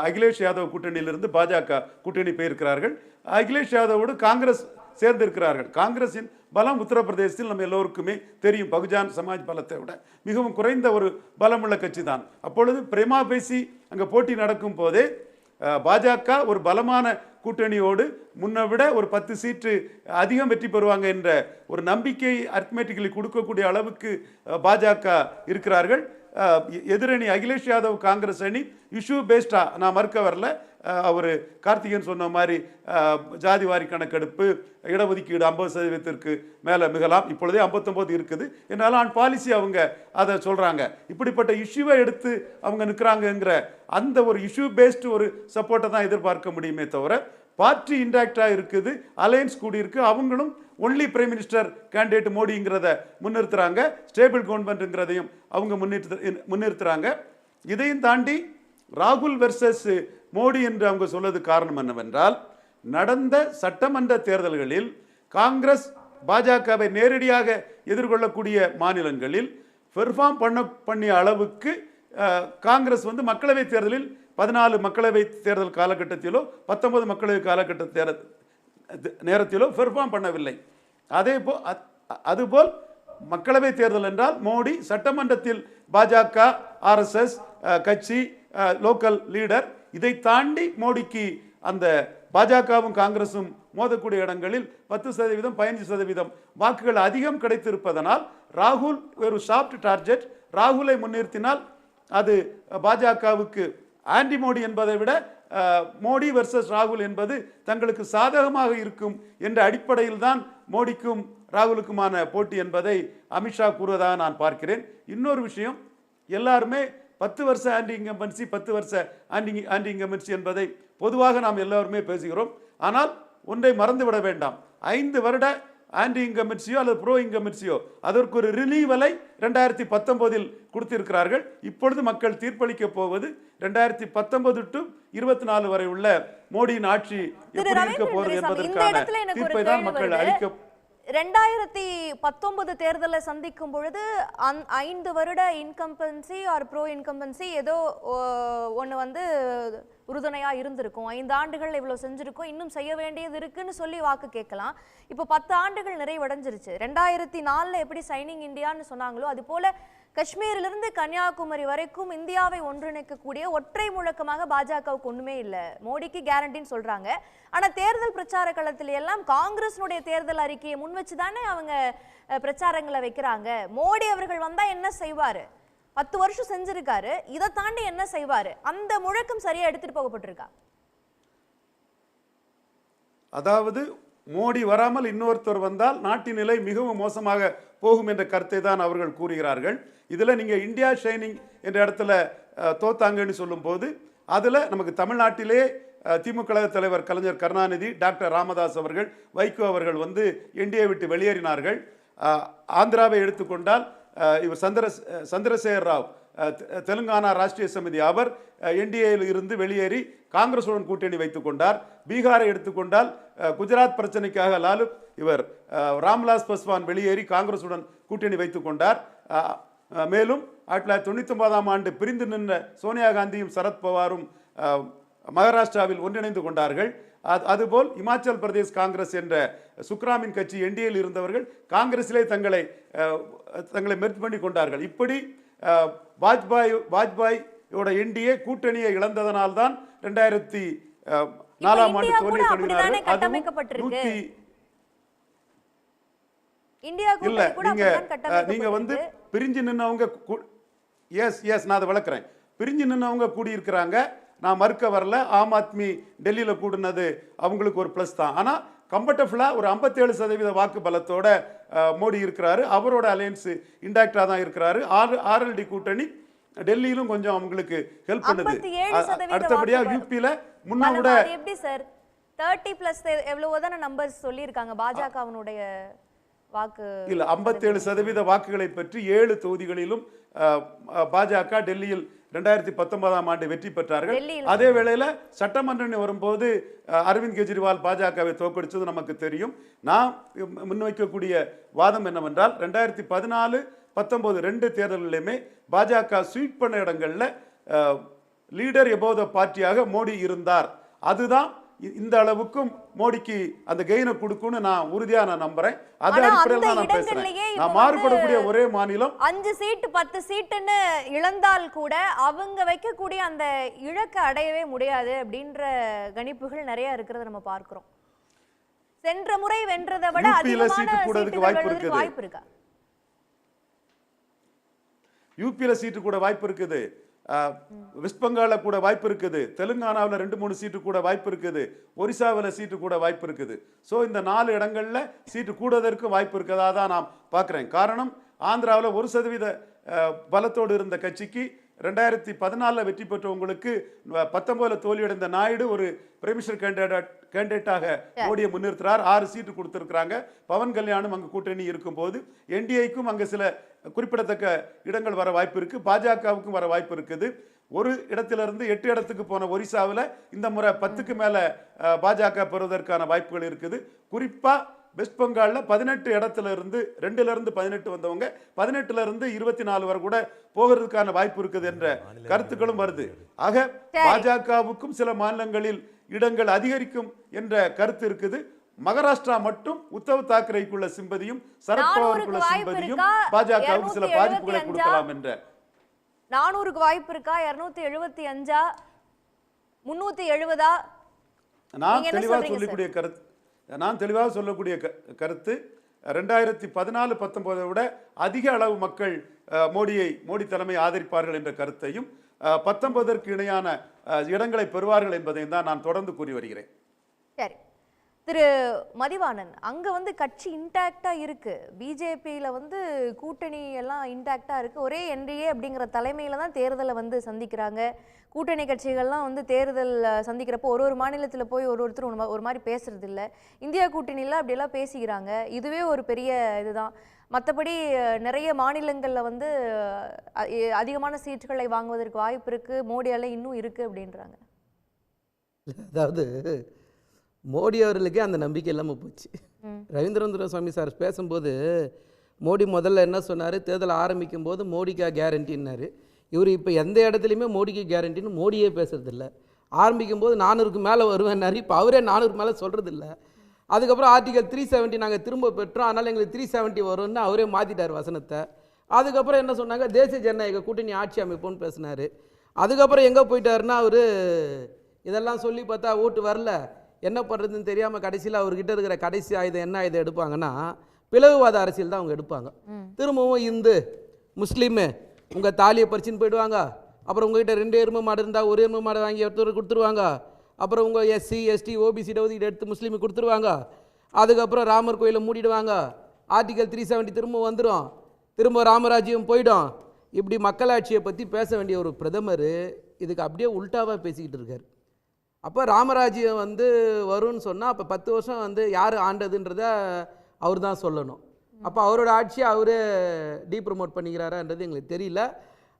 அகிலேஷ் யாதவ் கூட்டணியிலிருந்து பாஜக கூட்டணி போயிருக்கிறார்கள். அகிலேஷ் யாதவோடு காங்கிரஸ் சேர்ந்திருக்கிறார்கள். காங்கிரஸின் பலம் உத்தரப்பிரதேசத்தில் நம்ம எல்லோருக்குமே தெரியும். பகுஜன் சமாஜ் பலத்தை விட மிகவும் குறைந்த ஒரு பலமுள்ள கட்சி தான். அப்பொழுது பிரேமா பேசி அங்கே போட்டி நடக்கும் போதே பாஜக ஒரு பலமான கூட்டணியோடு முன்னை விட ஒரு 10 சீட்டு அதிகம் வெற்றி பெறுவாங்க என்ற ஒரு நம்பிக்கை அரித்மெட்டிக்கலி கொடுக்கக்கூடிய அளவுக்கு பாஜக இருக்கிறார்கள். எதிரணி அகிலேஷ் யாதவ் காங்கிரஸ் அணி இஷ்யூ பேஸ்டா நான் மறுக்க வரல. அவர் கார்த்திகேயன் சொன்ன மாதிரி ஜாதிவாரி கணக்கெடுப்பு இடஒதுக்கீடு 50% மேலே மிகலாம். இப்பொழுதே 59 இருக்குது. என்னால் ஆன் பாலிசி அவங்க அதை சொல்கிறாங்க. இப்படிப்பட்ட இஷ்யூவை எடுத்து அவங்க நிற்கிறாங்கங்கிற அந்த ஒரு இஷ்யூ பேஸ்டு ஒரு சப்போர்ட்டை தான் எதிர்பார்க்க முடியுமே தவிர பார்ட்டி இன்டாக்டாக இருக்குது, அலையன்ஸ் கூடியிருக்கு. அவங்களும் ஒன்லி பிரைம் மினிஸ்டர் கேண்டிடேட் மோடிங்கிறத முன்னிறுத்துறாங்க, ஸ்டேபிள் கவர்மெண்ட்ங்கிறதையும் அவங்க முன்னிறுத்துறாங்க. இதையும் தாண்டி ராகுல் வெர்சஸ் மோடி என்று அவங்க சொல்வது காரணம் என்னவென்றால் நடந்த சட்டமன்ற தேர்தல்களில் காங்கிரஸ் பாஜகவை நேரடியாக எதிர்கொள்ளக்கூடிய மாநிலங்களில் பெர்ஃபார்ம் பண்ணிய அளவுக்கு காங்கிரஸ் வந்து மக்களவை தேர்தலில் 14 மக்களவை தேர்தல் காலகட்டத்திலோ 19 மக்களவை காலகட்ட நேரத்திலோ பெர்ஃபார்ம் பண்ணவில்லை. அதுபோல் மக்களவை தேர்தல் என்றால் மோடி சட்டமன்றத்தில் பாஜக RSS கட்சி லோக்கல் லீடர் இதை தாண்டி மோடிக்கு அந்த பாஜகவும் காங்கிரசும் மோதக்கூடிய இடங்களில் 10% 15% வாக்குகள் அதிகம் கிடைத்திருப்பதனால் ராகுல் ஒரு சாஃப்ட் டார்கெட். ராகுலை முன்னிறுத்தினால் அது பாஜகவுக்கு ஆன்டி மோடி என்பதை விட மோடி வெர்சஸ் ராகுல் என்பது தங்களுக்கு சாதகமாக இருக்கும் என்ற அடிப்படையில் தான் மோடிக்கும் ராகுலுக்குமான போட்டி என்பதை அமித்ஷா கூறுவதாக நான் பார்க்கிறேன். இன்னொரு விஷயம், எல்லாருமே 10 வருஷ ஆன்டி இன்கம்பன்சி 10 வருஷ ஆன்டி இன்கம்பன்சி என்பதை பொதுவாக நாம் எல்லாருமே பேசுகிறோம். ஆனால் ஒன்றை மறந்துவிட வேண்டாம், 5 வருட ஆன்டி இன்கம்பன்சியோ அல்லது ப்ரோ இன்கம்பன்சியோ அதற்கு ஒரு ரிலீவலை 2019 கொடுத்திருக்கிறார்கள். இப்பொழுது மக்கள் தீர்ப்பளிக்க போவது 2019 to 24 வரை உள்ள மோடியின் ஆட்சி எப்படி இருக்க போகிறது என்பதற்கான தீர்ப்பை தான் மக்கள் அளிக்க. 2019 தேர்தலை சந்திக்கும் பொழுது 5 வருட இன்கம்பன்சி ஆர் ப்ரோ இன்கம்பன்சி ஏதோ ஒன்று வந்து உறுதுணையாக இருந்திருக்கும். 5 ஆண்டுகள் இவ்வளோ செஞ்சுருக்கோம், இன்னும் செய்ய வேண்டியது இருக்குன்னு சொல்லி வாக்கு கேட்கலாம். இப்போ 10 ஆண்டுகள் நிறைவடைஞ்சிருச்சு. 2004 எப்படி சைனிங் இந்தியான்னு சொன்னாங்களோ அது போல காஷ்மீரிலிருந்து கன்னியாகுமரி வரைக்கும் இந்தியாவை ஒன்றிணைக்கக்கூடிய ஒற்றை முழக்கமாக பாஜகவுக்கு ஒண்ணுமே இல்லை. மோடிக்கு கேரண்டின்னு சொல்றாங்க. ஆனா தேர்தல் பிரச்சார களத்தில் எல்லாம் காங்கிரஸினுடைய தேர்தல் அறிக்கையை முன் வச்சு தானே அவங்க பிரச்சாரங்களை வைக்கிறாங்க. மோடி அவர்கள் வந்தா என்ன செய்வாரு, 10 வருஷம் செஞ்சிருக்காரு, இதை தாண்டி என்ன செய்வாரு, அந்த முழக்கம் சரியா எடுத்துட்டு போகப்பட்டிருக்கா? அதாவது மோடி வராமல் இன்னொருத்தர் வந்தால் நாட்டின் நிலை மிகவும் மோசமாக போகும் என்ற கருத்தை தான் அவர்கள் கூறுகிறார்கள். இதில் நீங்கள் இந்தியா ஷைனிங் என்ற இடத்துல தோத்தாங்கன்னு சொல்லும்போது அதில் நமக்கு தமிழ்நாட்டிலே திமுக தலைவர் கலைஞர் கருணாநிதி, டாக்டர் ராமதாஸ் அவர்கள், வைகோ அவர்கள் வந்து என்டிஏ விட்டு வெளியேறினார்கள். ஆந்திராவை எடுத்துக்கொண்டால் இவர் சந்திரசேகர் ராவ் தெலுங்கானா ராஷ்டிரிய சமிதி அவர் என்டிஏயில் இருந்து வெளியேறி காங்கிரசுடன் கூட்டணி வைத்துக் கொண்டார். பீகாரை எடுத்துக்கொண்டால் குஜராத் பிரச்சனைக்காக இவர் ராம்விலாஸ் பாஸ்வான் வெளியேறி காங்கிரசுடன் கூட்டணி வைத்துக் கொண்டார். மேலும் 1999ஆம் ஆண்டு பிரிந்து நின்ற சோனியா காந்தியும் சரத்பவாரும் மகாராஷ்டிராவில் ஒன்றிணைந்து கொண்டார்கள். அதுபோல் இமாச்சல் பிரதேஷ் காங்கிரஸ் என்ற சுக்ராமின் கட்சி என்டிஏயில் இருந்தவர்கள் காங்கிரஸிலே தங்களை மெர்ஜ் பண்ணி கொண்டார்கள். இப்படி வாஜ்பாயோட என்டிஏ கூட்டணியை இழந்ததனால்தான் 2004ஆம் ஆண்டு தோல்வி தழுவினார்கள். நீங்க வந்து பிரிஞ்சு நின்னவங்க நான் அதை விளக்குறேன். பிரிஞ்சு நின்னவங்க கூடியிருக்கிறாங்க, நான் மறுக்க வரல. ஆம் ஆத்மி டெல்லியில் கூடுனது அவங்களுக்கு ஒரு பிளஸ் தான். ஆனால் கம்ஃபர்டபுளாக ஒரு 57% வாக்கு பலத்தோட மோடி இருக்கிறாரு. அவரோட அலையன்ஸ் இன்டாக்டாக தான் இருக்கிறாரு. RLD கூட்டணி டெல்லியிலும் கொஞ்சம் அவங்களுக்கு ஹெல்ப் பண்ணுது. 57% அடுத்தபடியா யூபியில முன்ன விட அது எப்படி சார் 30+ எவ்வளவுதான நம்பர்ஸ் சொல்லியிருக்காங்க பாஜகவினுடைய வாக்கு? இல்ல 57% வாக்குகளை பெற்று 7 தொகுதிகளிலும் பாஜக டெல்லியில் 2019ஆம் ஆண்டு வெற்றி பெற்றார்கள். அதே வேளையில சட்டமன்றம் வரும்போது அரவிந்த் கெஜ்ரிவால் பாஜகவை தோற்கடிச்சது நமக்கு தெரியும். நான் முன்வைக்கக்கூடிய வாதம் என்னவென்றால் 2014, 19 2 தேர்தல்களிலுமே பாஜக ஸ்வீப் பண்ண இடங்கள்ல லீடர் எபோவ் த பார்ட்டியாக மோடி இருந்தார். அதுதான் இந்த அளவுக்கும் மோடிக்கு அந்த கெயினை கொடுக்கும்னு நான் உறுதியா நம்புறேன். அதே அடிப்படையில் தான் நான் பேசுறேன். நான் மாறுபடக்கூடிய ஒரே மாநிலம் 5 சீட் 10 சீட்டுன்னு இழந்தால் கூட அவங்க வைக்கக்கூடிய அந்த இலக்கை அடையவே முடியாது அப்படின்ற கணிப்புகள் நிறைய இருக்கிறத நம்ம பார்க்கிறோம். சென்ற முறை வென்றதை விட அதிகமான சீட்டு கூடதுக்கு வாய்ப்பு இருக்கா? யூபியில சீட்டு கூட வாய்ப்பு இருக்குது, வெஸ்ட் பெங்கால கூட வாய்ப்பு இருக்குது, தெலுங்கானாவில் 2-3 சீட்டு கூட வாய்ப்பு இருக்குது, ஒரிசாவில் சீட்டு கூட வாய்ப்பு இருக்குது. ஸோ இந்த 4 இடங்கள்ல சீட்டு கூடுவதற்கு வாய்ப்பு இருக்கதா தான் நான் பார்க்குறேன். காரணம், ஆந்திராவில் 1% பலத்தோடு இருந்த கட்சிக்கு 2014 வெற்றி பெற்றவங்களுக்கு 19 தோல்வியடைந்த நாயுடு ஒரு பிரைமினிஸ்டர் கேண்டிடேட்டாக மோடியை முன்னிறுத்துறார். 6 சீட்டு கொடுத்திருக்கிறாங்க. பவன் கல்யாணும் அங்கு கூட்டணி இருக்கும் போது என்டிஏக்கும் அங்க சில குறிப்பிடத்தக்க இடங்கள் வர வாய்ப்பு இருக்கு, பாஜகவுக்கும் வர வாய்ப்பு இருக்குது. ஒரு இடத்திலிருந்து 8 இடத்துக்கு போன ஒரிசாவில் இந்த முறை 10க்கு மேல பாஜக பெறுவதற்கான வாய்ப்புகள் இருக்குது. குறிப்பா வெஸ்ட் பெங்காலில் 18 இடத்துல இருந்து 2லிருந்து 18 வந்தவங்க 18லிருந்து 24 வரை கூட போகிறதுக்கான வாய்ப்பு இருக்குது என்ற கருத்துக்களும் வருது. ஆக பாஜகவுக்கும் சில மாநிலங்களில் இடங்கள் அதிகரிக்கும் என்ற கருத்து இருக்குது. மகாராஷ்டிரா மட்டும் உத்தவ் தாக்கரேக்குள்ள சிம்பதியும் சரத்பவாருக்குள்ள சிம்பதியும் பாஜகவுக்கு சில பாதிப்புகளை கொடுக்கலாம் என்ற 400க்கு வாய்ப்பு இருக்கா? 275 370? நான் தெளிவாக சொல்லக்கூடிய கருத்து 2014-19 விட அதிக அளவு மக்கள் மோடி தலைமை ஆதரிப்பார்கள் என்ற கருத்தையும் 19ற்கு இணையான இடங்களை பெறுவார்கள் என்பதையும் தான் நான் தொடர்ந்து கூறி வருகிறேன். சரி திரு மதிவாணன், அங்க வந்து கட்சி இன்டாக்டா இருக்கு, பிஜேபியில வந்து கூட்டணி எல்லாம் இன்டாக்டா இருக்கு, ஒரே என்டிஏ அப்படிங்கிற தலைமையில தான் தேர்தலை வந்து சந்திக்கிறாங்க. கூட்டணி கட்சிகள்லாம் வந்து தேர்தல் சந்திக்கிறப்போ ஒரு மாநிலத்தில் போய் ஒருத்தர் ஒரு மாதிரி பேசுறது இல்லை. இந்தியா கூட்டணியில் அப்படியெல்லாம் பேசிக்கிறாங்க. இதுவே ஒரு பெரிய இதுதான். மற்றபடி நிறைய மாநிலங்களில் வந்து அதிகமான சீட்டுகளை வாங்குவதற்கு வாய்ப்பு இருக்கு, மோடியால் இன்னும் இருக்கு அப்படின்றாங்க. அதாவது மோடி அவர்களுக்கே அந்த நம்பிக்கை இல்லாமல் போச்சு. ரவீந்திரநாத சுவாமி சார் பேசும்போது மோடி முதல்ல என்ன சொன்னார், தேர்தல் ஆரம்பிக்கும் போது மோடிக்கா கேரண்டின்னாரு. இவர் இப்போ எந்த இடத்துலையுமே மோடிக்கு கேரண்டின்னு மோடியே பேசுறதில்ல. ஆரம்பிக்கும் போது 400க்கு மேலே வருவேன்னாரு, இப்போ அவரே 400 மேலே சொல்கிறதில்ல. அதுக்கப்புறம் ஆர்டிகல் 370 நாங்கள் திரும்ப பெற்றோம், அதனால் எங்களுக்கு 370 வரும்னு அவரே மாற்றிட்டார் வசனத்தை. அதுக்கப்புறம் என்ன சொன்னாங்க, தேசிய ஜனநாயக கூட்டணி ஆட்சி அமைப்போன்னு பேசினார். அதுக்கப்புறம் எங்கே போயிட்டாருன்னா அவர் இதெல்லாம் சொல்லி பார்த்தா ஓட்டு வரல, என்ன பண்ணுறதுன்னு தெரியாமல் கடைசியில் அவர்கிட்ட இருக்கிற கடைசி ஆயுதம் என்ன ஆயுதம் எடுப்பாங்கன்னா பிளவுவாத அரசியல் தான் அவங்க எடுப்பாங்க. திரும்பவும் இந்து முஸ்லீமு உங்கள் தாலியை பறிச்சுன்னு போயிடுவாங்க. அப்புறம் உங்கள்கிட்ட 2 எருமை மாடு இருந்தால் 1 எருமை மாடு வாங்கி ஒருத்தர் கொடுத்துருவாங்க. அப்புறம் உங்கள் SC ST OBC ஒதுக்கீடு எடுத்து முஸ்லீமுக்கு கொடுத்துருவாங்க. அதுக்கப்புறம் ராமர் கோயிலை மூடிடுவாங்க. ஆர்டிகல் 370 திரும்ப வந்துடும், திரும்ப ராமராஜ்யம் போயிடும். இப்படி மக்களாட்சியை பற்றி பேச வேண்டிய ஒரு பிரதமர் இதுக்கு அப்படியே உல்டாவாக பேசிக்கிட்டு இருக்கார். அப்போ ராமராஜ்யம் வந்து வரும்னு சொன்னால் அப்போ 10 வருஷம் வந்து யார் ஆண்டதுன்றதை அவர் தான் சொல்லணும். அப்போ அவரோட ஆட்சியை அவரே டீப்ரமோட் பண்ணிக்கிறாரான்றது எங்களுக்கு தெரியல.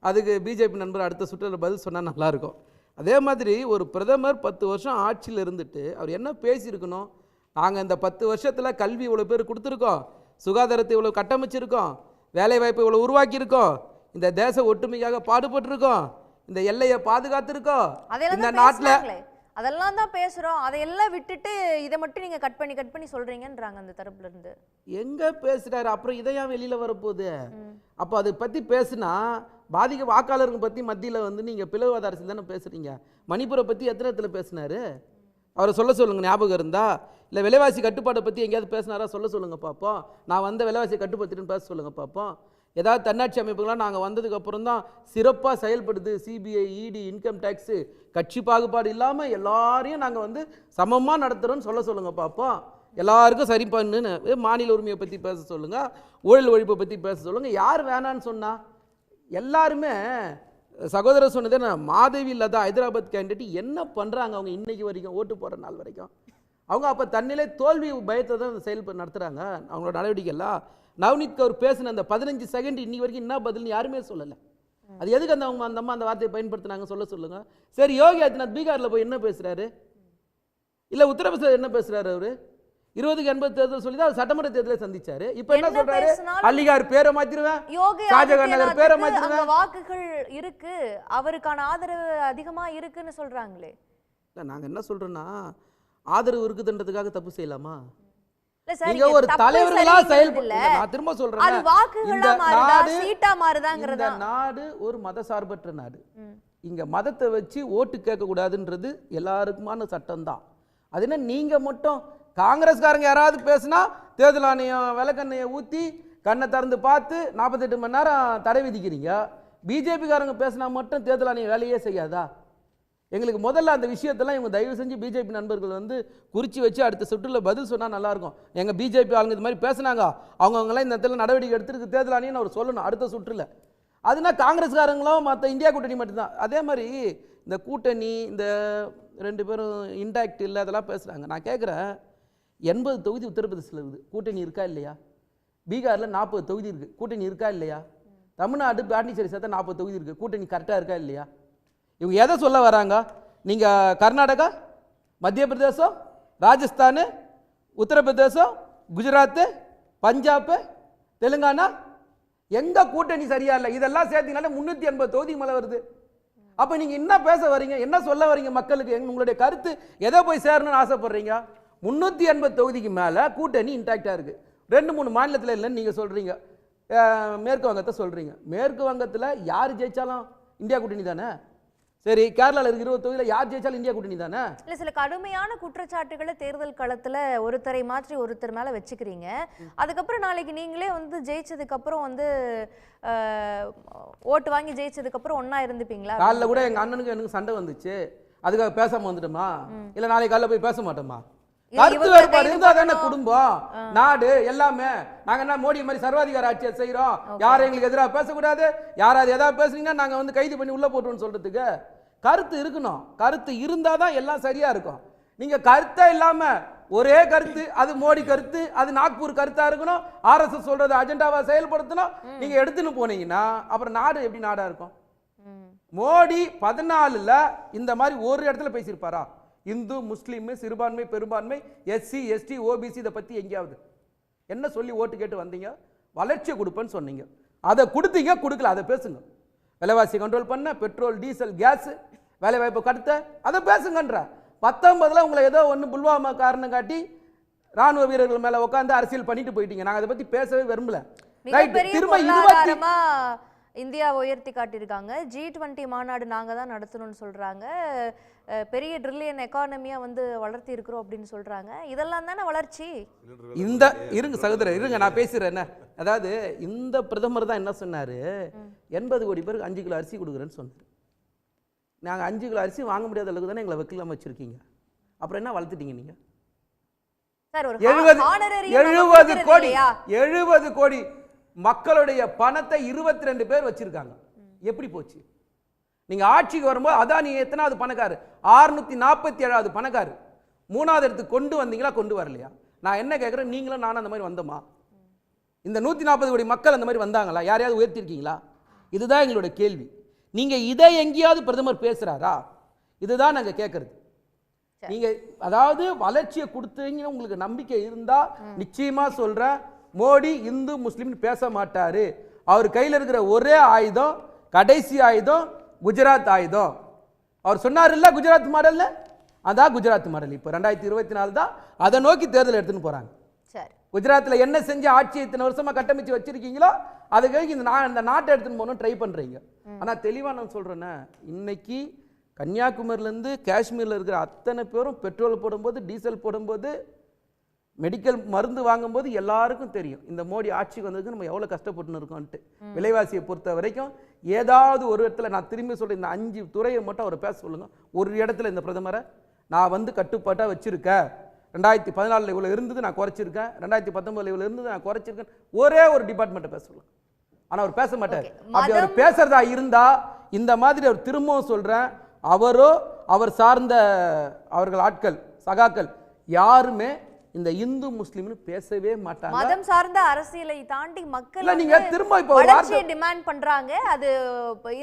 அதுக்கு பிஜேபி நண்பர் அடுத்த சுற்றில் பதில் சொன்னால் நல்லாயிருக்கும். அதே மாதிரி ஒரு பிரதமர் 10 வருஷம் ஆட்சியில் இருந்துட்டு அவர் என்ன பேசியிருக்கணும், நாங்கள் இந்த 10 வருஷத்தில் கல்வி இவ்வளோ பேர் கொடுத்துருக்கோம், சுகாதாரத்தை இவ்வளோ கட்டமைச்சிருக்கோம், வேலைவாய்ப்பை இவ்வளோ உருவாக்கியிருக்கோம், இந்த தேச ஒற்றுமைக்காக பாடுபட்டிருக்கோம், இந்த எல்லையை பாதுகாத்திருக்கோம், இந்த நாட்டில் அதெல்லாம் தான் பேசுறோம். அதையெல்லாம் விட்டுட்டு இதை மட்டும் நீங்க கட் பண்ணி சொல்றீங்கன்றாங்க அந்த தரப்புல இருந்து. எங்க பேசுறாரு, அப்புறம் இதையும் வெளியில வரப்போகுது. அப்போ அதை பத்தி பேசுனா பாதிக்க வாக்காளர்கள் பத்தி மத்தியில் வந்து நீங்க பிளவுவாத அரசியல் தானே பேசுறீங்க. மணிப்பூரை பத்தி எத்தனை இடத்துல பேசினாரு, அவரை சொல்ல சொல்லுங்க, ஞாபகம் இருந்தா. இல்லை விலைவாசி கட்டுப்பாட்டை பற்றி எங்கேயாவது பேசினாரா சொல்ல சொல்லுங்க பார்ப்போம். நான் வந்த விலைவாசி கட்டுப்படுத்திட்டுன்னு பேச சொல்லுங்க பார்ப்போம். ஏதாவது தன்னாட்சி அமைப்புகள்லாம் நாங்கள் வந்ததுக்கு அப்புறம் தான் சிறப்பாக செயல்படுது, சிபிஐ ED இன்கம் டேக்ஸு கட்சி பாகுபாடு இல்லாமல் எல்லாரையும் நாங்கள் வந்து சமமாக நடத்துகிறோன்னு சொல்ல சொல்லுங்கள் பார்ப்போம். எல்லாருக்கும் சரி பண்ணுன்னு மாநில உரிமையை பற்றி பேச சொல்லுங்கள், ஊழல் ஒழிப்பை பற்றி பேச சொல்லுங்கள். யார் வேணான்னு சொன்னா? எல்லாருமே சகோதரர் சொன்னதே நான் மாதவி லதா ஹைதராபாத் கேண்டிடேட் என்ன பண்ணுறாங்க அவங்க இன்னைக்கு வரைக்கும் ஓட்டு போடுற நாள் வரைக்கும் அவங்க அப்போ தன்னிலே தோல்வி பயத்தை தான் அந்த செயல் நடத்துகிறாங்க அவங்களோட நடவடிக்கைலாம். நவ்னீத் கவுர் பேசின அந்த 15 செகண்ட் இன்னைக்கு வரைக்கும் என்ன பதில்னு யாருமே சொல்லலை. அது எதுக்கு அந்த அவங்க அந்த அம்மா அந்த வார்த்தையை பயன்படுத்தினாங்க சொல்லுங்க. சரி, யோகி ஆதித்யநாத் பீகாரில் போய் என்ன பேசுகிறாரு, இல்லை உத்தரப்பிரதேச என்ன பேசுகிறாரு, அவர் 20க்கு 80 தேர்தல் சொல்லி தான் அவர் சட்டமன்ற தேர்தலை சந்திச்சாரு. இப்போ என்ன சொல்றாரு, அலிகார் பேரை மாத்திருவேன், ஷாஜகான் நகர் பேரை மாத்திருவேன், வாக்குகள் இருக்கு அவருக்கான ஆதரவு அதிகமா இருக்குன்னு சொல்றாங்களே. இல்லை நாங்கள் என்ன சொல்றோம்னா ஆதரவு இருக்குதுன்றதுக்காக தப்பு செய்யலாமா? நீங்க ஒரு தலைவர்களா செயல்படல. நான் திரும்ப சொல்றேன், அது வாக்குகளா மாறுதா சீட்டா மாறுதாங்கறத. இந்த நாடு ஒரு மதசார்பற்ற நாடு. இங்க மதத்தை வச்சு ஓட்டு கேட்க கூடாதுன்றது எல்லாருக்குமான சட்டம் தான். அது என்ன நீங்க மட்டும் காங்கிரஸ்காரங்க யாராவது பேசினா தேர்தல் ஆணையம் விளக்கண்ணையை ஊற்றி கண்ணை திறந்து பார்த்து 48 மணி நேரம் தடை விதிக்கிறீங்க. பிஜேபிக்காரங்க பேசினா மட்டும் தேர்தல் ஆணையம் வேலையே செய்யாதா? எங்களுக்கு முதல்ல அந்த விஷயத்தெல்லாம் இவங்க தயவு செஞ்சு பிஜேபி நண்பர்கள் வந்து குறித்து வச்சு அடுத்த சுற்றில் பதில் சொன்னால் நல்லாயிருக்கும். எங்கள் பிஜேபி ஆளுங்க இது மாதிரி பேசுனாங்க, அவங்கவுங்களாம் இந்த இடத்துல நடவடிக்கை எடுத்துருக்கு தேர்தல் ஆணையம் அவர் சொல்லணும் அடுத்த சுற்றில். அதுனா காங்கிரஸ்காரங்களும் மற்ற இந்தியா கூட்டணி மட்டும்தான். அதே மாதிரி இந்த கூட்டணி இந்த 2 பேரும் இன்டாக்ட் இல்லை அதெல்லாம் பேசுகிறாங்க. நான் கேட்குறேன், 80 தொகுதி உத்தரப்பிரதேசத்தில் இருக்குது, கூட்டணி இருக்கா இல்லையா? பீகாரில் 40 தொகுதி இருக்குது, கூட்டணி இருக்கா இல்லையா? தமிழ்நாடு பாண்டிச்சேரி சேர்த்தா 40 தொகுதி இருக்குது, கூட்டணி கரெக்டாக இருக்கா இல்லையா? இவங்க எதை சொல்ல வராங்க? நீங்கள் கர்நாடகா, மத்திய பிரதேசம், ராஜஸ்தான், உத்தரப்பிரதேசம், குஜராத், பஞ்சாப், தெலுங்கானா எங்க கூட்டணி சரியா இல்லை, இதெல்லாம் சேர்த்தீங்கன்னா 380 தொகுதி மேலே வருது. அப்போ நீங்கள் என்ன பேச வரீங்க, என்ன சொல்ல வரீங்க மக்களுக்கு? உங்களுடைய கருத்து எதை போய் சேரணும்னு ஆசைப்படுறீங்க? 380 தொகுதிக்கு மேலே கூட்டணி இன்டாக்டாக இருக்குது. 2-3 மாநிலத்தில் இல்லைன்னு நீங்கள் சொல்கிறீங்க. மேற்கு வங்கத்தை சொல்கிறீங்க. மேற்கு வங்கத்தில் யார் ஜெயிச்சாலும் இந்தியா கூட்டணி தானே. சரி, கேரளாவில் இருக்கிற 20 தொகுதியில் யார் ஜெயிச்சாலும் இந்தியா கூட்டணி தானே. இல்லை, சில கடுமையான குற்றச்சாட்டுகளை தேர்தல் களத்தில் ஒருத்தரை மாற்றி ஒருத்தர் மேலே வச்சுக்கிறீங்க. அதுக்கப்புறம் நாளைக்கு நீங்களே வந்து ஜெயிச்சதுக்கப்புறம் வந்து ஓட்டு வாங்கி ஜெயிச்சதுக்கப்புறம் ஒன்றா இருந்துப்பீங்களா? காலைல கூட எங்கள் அண்ணனுக்கு எனக்கு சண்டை வந்துச்சு, அதுக்காக பேசாமல் வந்துட்டோமா? இல்லை நாளைக்கு காலைல போய் பேச மாட்டோமா? கருத்து வேறுபாடு இருந்தா தானே குடும்பம் நாடு எல்லாமே. நாங்க என்ன மோடி மாதிரி சர்வாதிகார ஆட்சியை செய்யறோம்? யாரும் எங்களுக்கு எதிராக பேசக்கூடாது, யாராவது எதாவது பேசுனீங்கன்னா நாங்க வந்து கைது பண்ணி உள்ள போட்டுருவோம்னு சொல்றதுக்கு கருத்து இருக்கணும். கருத்து இருந்தாதான் எல்லாம் சரியா இருக்கும். நீங்க கருத்தே இல்லாம ஒரே கருத்து, அது மோடி கருத்து, அது நாக்பூர் கருத்தா இருக்கணும், RSS சொல்றது அஜெண்டாவா செயல்படுத்தணும், நீங்க எடுத்துன்னு போனீங்கன்னா அப்புறம் நாடு எப்படி நாடா இருக்கும்? மோடி 14ல் இந்த மாதிரி ஒரு இடத்துல பேசியிருப்பாரா? இந்து முஸ்லீம் சிறுபான்மை பெரும்பான்மை SC ST OBC இதை பற்றி எங்கேயாவது என்ன சொல்லி ஓட்டு கேட்டு வந்தீங்க? வளர்ச்சியை கொடுப்பேன்னு சொன்னீங்க, அதை கொடுத்தீங்க, கொடுக்கல அதை பேசுங்க. விலைவாசி கண்ட்ரோல் பண்ண, பெட்ரோல் டீசல் கேஸ் வேலை வாய்ப்பு கடுத்த அதை பேசுங்கன்ற. 19ல் உங்களை ஏதோ ஒன்று புல்வாமா காரணம் காட்டி ராணுவ வீரர்கள் மேலே உட்காந்து அரசியல் பண்ணிட்டு போயிட்டீங்க. நாங்கள் அதை பற்றி பேசவே விரும்பல. திரும்ப இந்தியா உயர்த்தி காட்டியிருக்காங்க. G20 மாநாடு நாங்கள் தான் நடத்தணும்னு சொல்கிறாங்க. பெரிய ட்ரில்லியன் எக்கானமியா வந்து வளர்த்தி இருக்கிறோம் அப்படின்னு சொல்கிறாங்க. இதெல்லாம் தானே வளர்ச்சி. இந்த இருங்க சகோதரர் இருங்க, நான் பேசுகிறேன். என்ன அதாவது இந்த பிரதமர் தான் என்ன சொன்னார், 80 கோடி பேருக்கு 5 கிலோ அரிசி கொடுக்குறேன்னு சொன்னார். நாங்கள் 5 கிலோ அரிசி வாங்க முடியாத அளவுக்கு தானே எங்களை வைக்கலாம வச்சுருக்கீங்க. அப்புறம் என்ன வளர்த்துட்டீங்க நீங்கள்? 70 கோடி மக்களுடைய பணத்தை 22 பேர் வச்சிருக்காங்க. எப்படி போச்சு? நீங்க ஆட்சிக்கு வரும்போது அதான் நீ எத்தனாவது பணக்காரு? 647வது பணக்காரு. 3வது இடத்துக்கு கொண்டு வந்தீங்களா, கொண்டு வரலையா? நான் என்ன கேட்குறேன், நீங்களும் நானும் அந்த மாதிரி வந்தோமா? இந்த 140 கோடி மக்கள் அந்த மாதிரி வந்தாங்களா? யாரையாவது உயர்த்திருக்கீங்களா? இதுதான் எங்களுடைய கேள்வி. நீங்க இதை எங்கேயாவது பிரதமர் பேசுறாரா? இதுதான் நாங்கள் கேட்கறது. நீங்க அதாவது வளர்ச்சியை கொடுத்தீங்க உங்களுக்கு நம்பிக்கை இருந்தா நிச்சயமா சொல்றேன், மோடி இந்து முஸ்லீம் பேச மாட்டாரு. அவர் கையில் இருக்கிற ஒரே ஆயுதம், கடைசி ஆயுதம் குஜராத் ஆயுதம். அவர் சொன்னார் இல்ல குஜராத் மாடல்ல, அதான் குஜராத் மாடல். இப்போ 2024 தான் அதை நோக்கி தேர்தல் எடுத்துன்னு போறாங்க. குஜராத்தில் என்ன செஞ்சு ஆட்சி இத்தனை வருஷமா கட்டமைச்சு வச்சிருக்கீங்களோ அதுக்கு இந்த நாட்டை எடுத்துன்னு போகணும் ட்ரை பண்றீங்க. ஆனா தெளிவா நான் சொல்றேன்னா, இன்னைக்கு கன்னியாகுமரியிலேருந்து காஷ்மீரில் இருக்கிற அத்தனை பேரும் பெட்ரோல் போடும்போது, டீசல் போடும்போது, மெடிக்கல் மருந்து வாங்கும்போது எல்லாருக்கும் தெரியும் இந்த மோடி ஆட்சிக்கு வந்ததுக்கு நம்ம எவ்வளோ கஷ்டப்பட்டுன்னு இருக்கோம்ட்டு. விலைவாசியை பொறுத்த வரைக்கும் ஏதாவது ஒரு இடத்துல, நான் திரும்பி சொல்கிறேன், இந்த 5 துறையை மட்டும் அவர் பேச சொல்லுங்க. ஒரு இடத்துல இந்த பிரதமரை நான் வந்து கட்டுப்பாட்டாக வச்சுருக்கேன், 2014 இவ்வளோ இருந்தது நான் குறைச்சிருக்கேன், 2019 இவ்வளோ இருந்தது நான் குறைச்சிருக்கேன், ஒரே ஒரு டிபார்ட்மெண்ட்டை பேச சொல்லுங்க. ஆனா அவர் பேச மாட்டார். Okay. அப்படி அவர் பேசுறதா இருந்தா இந்த மாதிரி அவர் திரும்பவும் சொல்றேன், அவரோ அவர் சார்ந்த அவர்கள் ஆட்கள் சகாக்கள் யாருமே இந்த இந்து முஸ்லிம்னு பேசவே மாட்டாங்க. மதம் சார்ந்த அரசியலை தாண்டி மக்கள் இல்ல நீங்க திரும்ப இப்ப ஒரு வளர்ச்சியை டிமாண்ட் பண்றாங்க. அது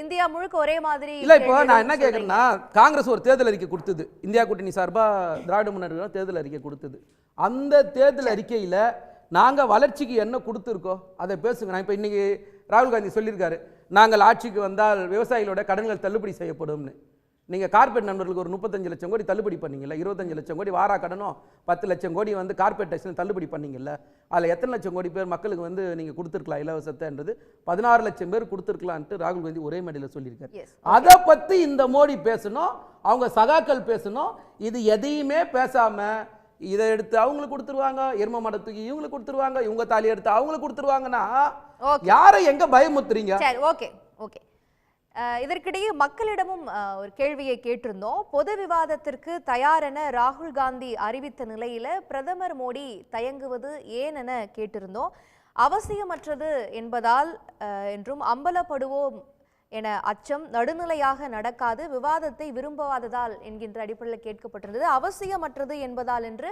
இந்தியா முழுக்க ஒரே மாதிரி இல்ல. இப்போ நான் என்ன கேக்குறேன்னா, காங்கிரஸ் ஒரு தேர்தல் அறிக்கை கொடுத்தது, இந்தியா கூட்டணி சார்பா திராவிட முன்னேற்ற தேர்தல் அறிக்கை கொடுத்தது. அந்த தேர்தல் அறிக்கையில நாங்க வளர்ச்சிக்கு என்ன கொடுத்துருக்கோம் அதை பேசுங்க. நான் இப்ப இன்னைக்கு ராகுல் காந்தி சொல்லியிருக்காரு, நாங்கள் ஆட்சிக்கு வந்தால் விவசாயிகளோட கடன்கள் தள்ளுபடி செய்யப்படும்னு. நீங்கள் கார்பரேட் நண்பர்களுக்கு ஒரு 35 லட்சம் கோடி தள்ளுபடி பண்ணீங்கல்ல, 25 லட்சம் கோடி வாரா கடனும் 10 லட்சம் கோடி வந்து கார்பரேட் டேக்ஸ் தள்ளுபடி பண்ணீங்கல்ல, அதில் எத்தனை லட்சம் கோடி பேர் மக்களுக்கு வந்து நீங்கள் கொடுத்துருக்கலாம் இலவசத்தைன்றது 16 லட்சம் பேர் கொடுத்துருக்கலான்ட்டு ராகுல் காந்தி ஒரே மேடையில் சொல்லியிருக்காரு. அதை பற்றி இந்த மோடி பேசணும், அவங்க சகாக்கள் பேசணும். இது எதையுமே பேசாமல் இதை எடுத்து அவங்களுக்கு கொடுத்துருவாங்க, எரும மடத்துக்கு இவங்களுக்கு கொடுத்துருவாங்க, இவங்க தாலி எடுத்து அவங்களுக்கு கொடுத்துருவாங்கன்னா யாரை எங்க பயமுத்துறீங்க? சரி, ஓகே ஓகே. இதற்கிடையே மக்களிடமும் ஒரு கேள்வியை கேட்டிருந்தோம். பொது விவாதத்திற்கு தயாரென ராகுல் காந்தி அறிவித்த நிலையில பிரதமர் மோடி தயங்குவது ஏன் என கேட்டிருந்தோம். அவசியமற்றது என்பதால் என்றும் அம்பலப்படுவோம் என அச்சம், நடுநிலையாக நடக்காது, விவாதத்தை விரும்பாததால் என்கின்ற அடிப்படையில் கேட்கப்பட்டிருந்தது. அவசியமற்றது என்பதால் என்று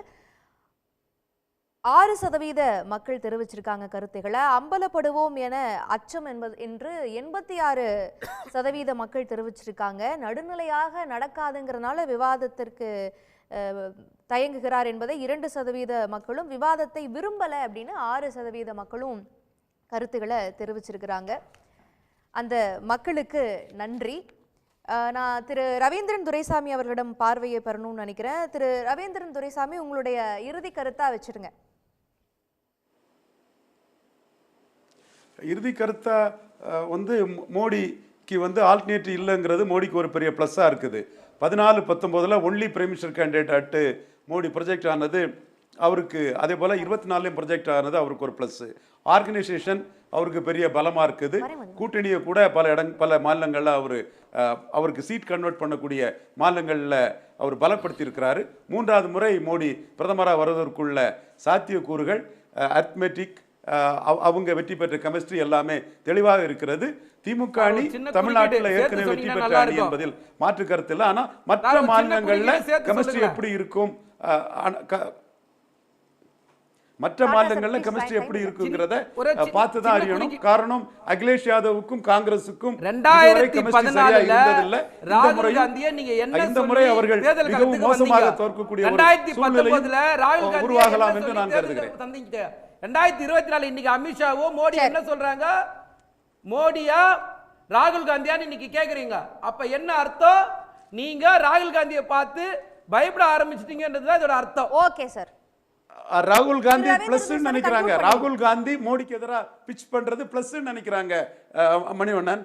6% மக்கள் தெரிவிச்சிருக்காங்க கருத்துக்களை. அம்பலப்படுவோம் என அச்சம் என்று 86% மக்கள் தெரிவிச்சிருக்காங்க. நடுநிலையாக நடக்காதுங்கிறனால விவாதத்திற்கு தயங்குகிறார் என்பதை 2% மக்களும், விவாதத்தை விரும்பல அப்படின்னு 6% மக்களும் கருத்துக்களை தெரிவிச்சிருக்கிறாங்க. அந்த மக்களுக்கு நன்றி. நான் திரு ரவீந்திரன் துரைசாமி அவர்களிடம் பார்வையை பெறணும்னு நினைக்கிறேன். திரு ரவீந்திரன் துரைசாமி, உங்களுடைய இறுதி கருத்தா வச்சிருங்க. இறுதி கருத்தா வந்து மோடிக்கு வந்து ஆல்டர்னேட்டிவ் இல்லைங்கிறது மோடிக்கு ஒரு பெரிய ப்ளஸ்ஸாக இருக்குது. 14-19 only prime minister candidate at Modi project ஆனது அவருக்கு, அதே போல் 24 ப்ரொஜெக்ட் ஆனது அவருக்கு ஒரு ப்ளஸ்ஸு. ஆர்கனைசேஷன் அவருக்கு பெரிய பலமாக இருக்குது. கூட்டணியை கூட பல மாநிலங்களில் அவருக்கு சீட் கன்வெர்ட் பண்ணக்கூடிய மாநிலங்களில் அவர் பலப்படுத்தி இருக்கிறாரு. 3வது முறை மோடி பிரதமராக வருவதற்குள்ள சாத்தியக்கூறுகள், அர்த்மெட்டிக், அவங்க வெற்றி பெற்ற கெமிஸ்ட்ரி எல்லாமே தெளிவாக இருக்கிறது. திமுக அணி தமிழ்நாட்டில் ஏற்கனவே வெற்றி பெற்ற அணி என்பதில் மாற்று கருத்து இல்லை. ஆனால் மற்ற மாநிலங்களில் கெமிஸ்ட்ரி எப்படி இருக்கும், மற்ற மாநிலங்கள்ல கெமிஸ்ட்ரி எப்படி இருக்குங்கிறத பார்த்து தான் அறியணும். காரணம், அகிலேஷ் யாதவுக்கும் காங்கிரசுக்கும் 2014 இந்த முறை அவர்கள் மிகவும் மோசமாக தோற்கக்கூடிய உருவாகலாம் என்று நான் கருதுகிறேன். 2024 இன்னைக்கு அமித்ஷாவோ மோடி என்ன சொல்றாங்க, மோடியா ராகுல் காந்தியான்னு இன்னைக்கு கேக்குறீங்க. அப்ப என்ன அர்த்தம்? நீங்க ராகுல் காந்தியை பார்த்து பயப்பட ஆரம்பிச்சிட்டீங்கன்றதுதான் இதோட அர்த்தம். Okay sir. ராகுல் காந்தி பிளஸ் நினைக்கிறாங்க. ராகுல் காந்தி மோடிக்கு எதிராக பிட்ச் பண்றது பிளஸ் நினைக்கிறாங்க மணிவண்ணன்.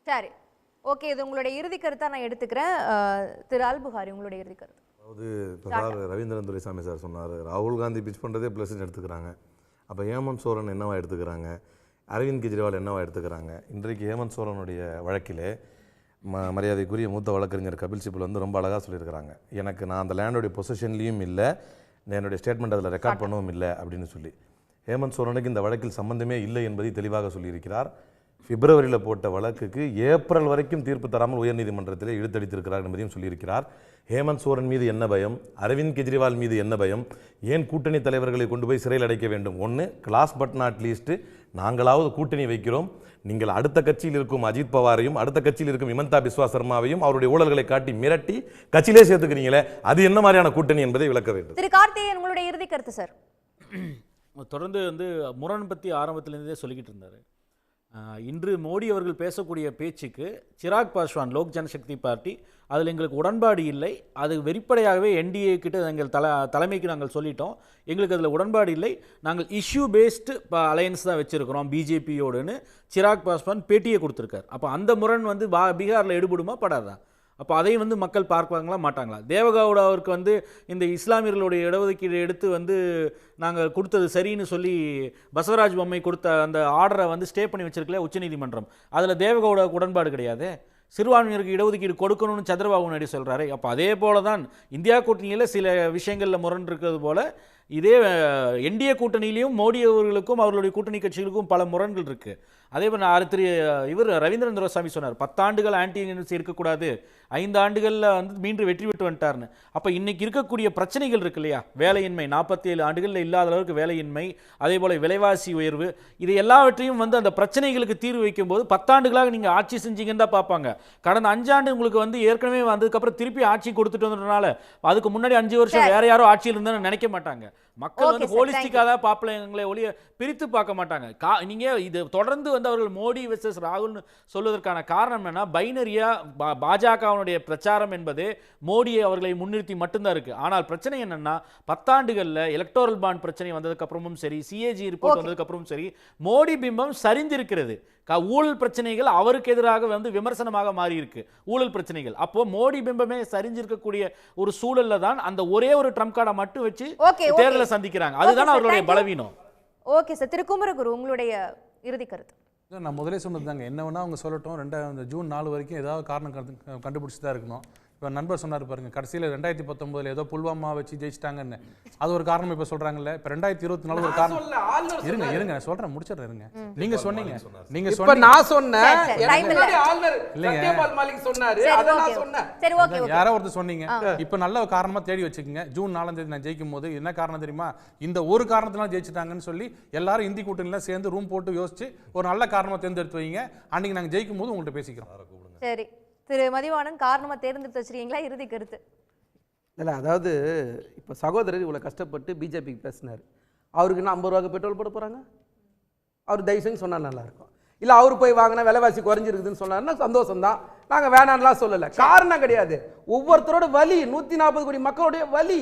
சரி, ஓகே. இது உங்களுடைய இறுதி கருத்தா நான் எடுத்துக்கிறேன். திரு அல்புகாரி, உங்களுடைய இறுதி கருத்து. அதாவது இப்போ சார் ரவீந்திரன் துரைசாமி சார் சொன்னார், ராகுல் காந்தி பிட்ச் பண்ணுறதே ப்ளஸ்ன்னு எடுத்துக்கிறாங்க. அப்போ ஹேமந்த் சோரன் என்னவா எடுத்துக்கிறாங்க, அரவிந்த் கெஜ்ரிவால் என்னவா எடுத்துக்கிறாங்க? இன்றைக்கு ஹேமந்த் சோரனுடைய வழக்கிலே மரியாதைக்குரிய மூத்த வழக்கறிஞர் கபில் சிபல் வந்து ரொம்ப அழகாக சொல்லியிருக்கிறாங்க. நான் அந்த லேண்டோடைய பொசிஷன்லேயும் இல்லை, என்னுடைய ஸ்டேட்மெண்ட் அதில் ரெக்கார்ட் பண்ணவும் இல்லை அப்படின்னு சொல்லி. ஹேமந்த் சோரனுக்கு இந்த வழக்கில் சம்பந்தமே இல்லை என்பதை தெளிவாக சொல்லியிருக்கிறார். பிப்ரவரியில் போட்ட வழக்குக்கு ஏப்ரல் வரைக்கும் தீர்ப்பு தராமல் உயர்நீதிமன்றத்தில் இழுத்தடித்திருக்கிறார் என்பதையும் சொல்லியிருக்கிறார். ஹேமந்த் சோரன் மீது என்ன பயம், அரவிந்த் கெஜ்ரிவால் மீது என்ன பயம், ஏன் கூட்டணி தலைவர்களை கொண்டு போய் சிறையில் அடைக்க வேண்டும்? ஒன்று, கிளாஸ் பட் நாட் லீஸ்ட், நாங்களாவது கூட்டணி வைக்கிறோம், நீங்கள் அடுத்த கட்சியில் இருக்கும் அஜித் பவாரையும் அடுத்த கட்சியில் இருக்கும் ஹிமந்தா பிஸ்வா சர்மாவையும் அவருடைய ஊழல்களை காட்டி மிரட்டி கட்சியிலே சேர்த்துக்கிறீங்களே, அது என்ன மாதிரியான கூட்டணி என்பதை விளக்க வேண்டும். திரு கார்த்திகேயன், உங்களுடைய இறுதி கருத்து சார். தொடர்ந்து வந்து முரண் பற்றி ஆரம்பத்திலேருந்தே சொல்லிக்கிட்டு இருந்தார். இன்று மோடி அவர்கள் பேசக்கூடிய பேச்சுக்கு சிராக் பாஸ்வான் லோக் ஜனசக்தி பார்ட்டி அதில் எங்களுக்கு உடன்பாடு இல்லை, அது வெளிப்படையாகவே என்டிஏ கிட்ட எங்கள் தலைமைக்கு நாங்கள் சொல்லிட்டோம், எங்களுக்கு அதில் உடன்பாடு இல்லை, நாங்கள் இஷ்யூ பேஸ்டு அலையன்ஸ் தான் வச்சுருக்கிறோம் பிஜேபியோடுன்னு சிராக் பாஸ்வான் பேட்டியை கொடுத்துருக்கார். அப்போ அந்த முரண் வந்து பீகாரில் எடுபடுமா படாதா? அப்போ அதையும் வந்து மக்கள் பார்ப்பாங்களா மாட்டாங்களா? தேவகவுடா அவருக்கு வந்து இந்த இஸ்லாமியர்களுடைய இடஒதுக்கீடு எடுத்து வந்து நாங்கள் கொடுத்தது சரின்னு சொல்லி பசவராஜ் பொம்மை கொடுத்த அந்த ஆர்டரை வந்து ஸ்டே பண்ணி வச்சிருக்கல உச்சநீதிமன்றம், அதில் தேவகவுடாவுக்கு உடன்பாடு கிடையாது. சிறுபான்மையினருக்கு இடஒதுக்கீடு கொடுக்கணும்னு சந்திரபாபு நாயுடு சொல்கிறாரு. அப்போ அதே போல தான் இந்தியா கூட்டணியில் சில விஷயங்களில் முரண் இருக்கிறது போல இதே என்டிஏ கூட்டணியிலையும் மோடி அவர்களுக்கும் அவர்களுடைய கூட்டணி கட்சிகளுக்கும் பல முரண்கள் இருக்குது. அதே மாதிரி இவர் ரவீந்திரன் துரைசாமி சொன்னார் 10 ஆண்டுகள் ஆன்டி இன்கம்பன்சி இருக்கக்கூடாது, 5 ஆண்டுகளில் வந்து மீண்டும் வெற்றி பெற்று வந்துட்டார்னு. அப்போ இன்னைக்கு இருக்கக்கூடிய பிரச்சனைகள் இருக்கு இல்லையா, வேலையின்மை 47 ஆண்டுகளில் இல்லாத அளவுக்கு வேலையின்மை, அதே போல் விலைவாசி உயர்வு, இது எல்லாவற்றையும் வந்து அந்த பிரச்சனைகளுக்கு தீர்வு வைக்கும்போது 10 ஆண்டுகளாக நீங்கள் ஆட்சி செஞ்சீங்கன்னு தான் பார்ப்பாங்க. கடந்த 5 ஆண்டு உங்களுக்கு வந்து ஏற்கனவே வந்ததுக்கப்புறம் திருப்பி ஆட்சி கொடுத்துட்டு வந்ததுனால அதுக்கு முன்னாடி 5 வருஷம் வேற யாரோ ஆட்சியில் இருந்தாலும் நினைக்க மாட்டாங்க. மக்கள் வந்து ஹோலிஸ்டிக்காக தான் பார்ப்பலைங்களை ஒழிய பிரித்து பார்க்க மாட்டாங்க. நீங்கள் இது தொடர்ந்து வந்து அவர்கள் மோடி வெர்சஸ் ராகுல்னு சொல்வதற்கான காரணம் என்னன்னா, பைனரியா பாஜகவுடைய பிரச்சாரம் என்பது மோடியை அவர்களை முன்னிறுத்தி மட்டும்தான் இருக்கு. ஆனால் பிரச்சனை என்னன்னா 10 ஆண்டுகளில் எலக்டோரல் பாண்ட் பிரச்சனை வந்ததுக்கு அப்புறமும் சரி, சிஏஜி ரிப்போர்ட் வந்ததுக்கு அப்புறமும் சரி, மோடி பிம்பம் சரிந்திருக்கிறது. ஊழல் பிரச்சனைகள் அவருக்கு எதிராக வந்து விமர்சனமாக மாறி இருக்கு. ஊழல் பிரச்சனைகள் அப்போ மோடி பிம்பமே சரிஞ்சிருக்கக்கூடிய ஒரு சூழல்ல தான் அந்த ஒரே ஒரு ட்ரம்ப் கார்டை மட்டும் வச்சு தேர்தலை சந்திக்கிறாங்க. அதுதான் அவர்களுடைய பலவீனம். ஓகே சார், திரு குமரகுரு உங்களுடைய இறுதி கருத்து. நான் முதலே சொன்னது தாங்க, என்ன வேணா அவங்க சொல்லட்டும், ஜூன் 4 வரைக்கும் ஏதாவது காரணம் கண்டுபிடிச்சி தான் இருக்கணும். இப்போ நண்பர் சொன்னார் பாருங்க, கடைசியில் 2019 ஏதோ புல்வாமா வச்சு ஜெயிச்சிட்டாங்கன்னு, அது ஒரு காரணம் இப்போ சொல்றாங்கல்ல. இப்போ 2024 ஒரு காரணம். இருங்க சொல்றேன், முடிச்சிடுறேன். இருங்க, நீங்க சொன்னீங்க நான் சொன்னேன், யாரோ ஒருத்தர் சொன்னீங்க. இப்போ நல்ல காரணமா தேடி வச்சுக்கோங்க. ஜூன் 4ஆம் தேதி நான் ஜெயிக்கும் போது என்ன காரணம் தெரியுமா, இந்த ஒரு காரணத்தினால ஜெயிச்சிட்டாங்கன்னு சொல்லி எல்லாரும் இந்தி கூட்டணியில சேர்ந்து ரூம் போட்டு யோசிச்சு ஒரு நல்ல காரணமா தேர்ந்தெடுத்து வைங்க. அன்னைக்கு நாங்கள் ஜெயிக்கும் போது உங்கள்கிட்ட பேசிக்கிறோம். சரி திரு மதிவாணன், காரணமா தேர்ந்தெடுத்து வச்சிருக்கீங்களா? இறுதி கருத்து. இல்லை, அதாவது இப்போ சகோதரர் இவ்வளோ கஷ்டப்பட்டு பிஜேபிக்கு பேசினார், அவருக்கு என்ன 50 ரூபாய்க்கு பெட்ரோல் போட போகிறாங்க? அவர் தயவு செஞ்சு சொன்னால் நல்லாயிருக்கும். இல்லை அவர் போய் வாங்கினா விலைவாசி குறைஞ்சிருக்குதுன்னு சொன்னார்னா சந்தோஷம் தான், நாங்கள் வேணான்லாம் சொல்லலை. காரணம் கிடையாது, ஒவ்வொருத்தரோட வலி, 140 கோடி மக்களுடைய வலி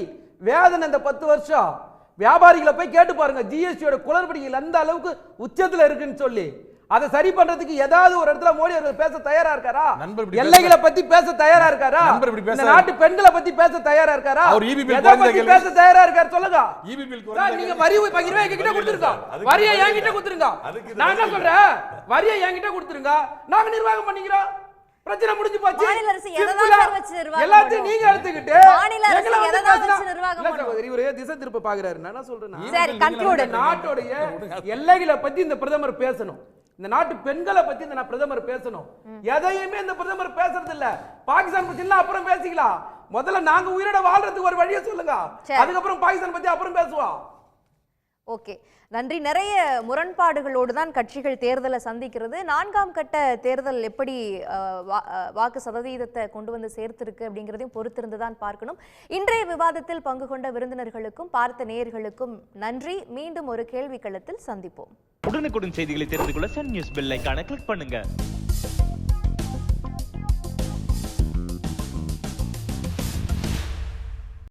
வேதனை. இந்த 10 வருஷம் வியாபாரிகளை போய் கேட்டு பாருங்க, ஜிஎஸ்டியோட குளறுபடிகள் அந்த அளவுக்கு உச்சத்தில் இருக்குன்னு சொல்லி அதை சரி பண்றதுக்கு ஏதாவது ஒரு இடத்துல மோடி அவர்கள் பேச தயாரா இருக்காரா? எல்லைகளை பத்தி பேச தயாரா இருக்காரா? இந்த நாட்டு பெண்களை பத்தி பேச தயாரா இருக்காரா? பேச தயாரா இருக்காரு? சொல்லுங்க. நீங்க வரி 10 ரூபாய் என்கிட்ட கொடுத்துருங்க, வரியை என்கிட்ட கொடுத்துருங்க. நான் என்ன சொல்றேன், வரியை என்கிட்ட கொடுத்துருங்க, நாங்க நிர்வாகம் பண்ணிக்கிறோம். பிரச்சனை முடிஞ்சு போச்சு. எல்லாத்தையும் நீங்க எடுத்துக்கிட்டு இவரே திசை திருப்ப பாக்குறாரு. நான் சொல்றேன், நாட்டோடைய எல்லைகளை பத்தி இந்த பிரதமர் பேசணும், இந்த நாட்டு பெண்களை பத்தி இந்த பிரதமர் பேசணும். எதையுமே இந்த பிரதமர் பேசுறது இல்ல. பாகிஸ்தான் பத்தி அப்புறம் பேசிக்கலாம், முதல்ல நாங்க உயிரோட வாழ்றதுக்கு ஒரு வழியை சொல்லுங்க, அதுக்கப்புறம் பாகிஸ்தான் பத்தி அப்புறம் பேசுவோம். ஓகே, நன்றி. நிறைய முரண்பாடுகளோடு தான் கட்சிகள் தேர்தலை சந்திக்கிறது. 4ஆம் கட்ட தேர்தல் எப்படி வாக்கு சதவீதத்தை கொண்டு வந்து சேர்த்திருக்கு அப்படிங்கிறதையும் பொறுத்திருந்து தான் பார்க்கணும். இன்றைய விவாதத்தில் பங்கு கொண்ட விருந்தினர்களுக்கும் பார்த்த நேயர்களுக்கும் நன்றி. மீண்டும் ஒரு கேள்வி களத்தில் சந்திப்போம். உடனுக்குடன் செய்திகளை தெரிந்து கொள்ள சன் நியூஸ் பெல் ஐகானை கிளிக் பண்ணுங்க.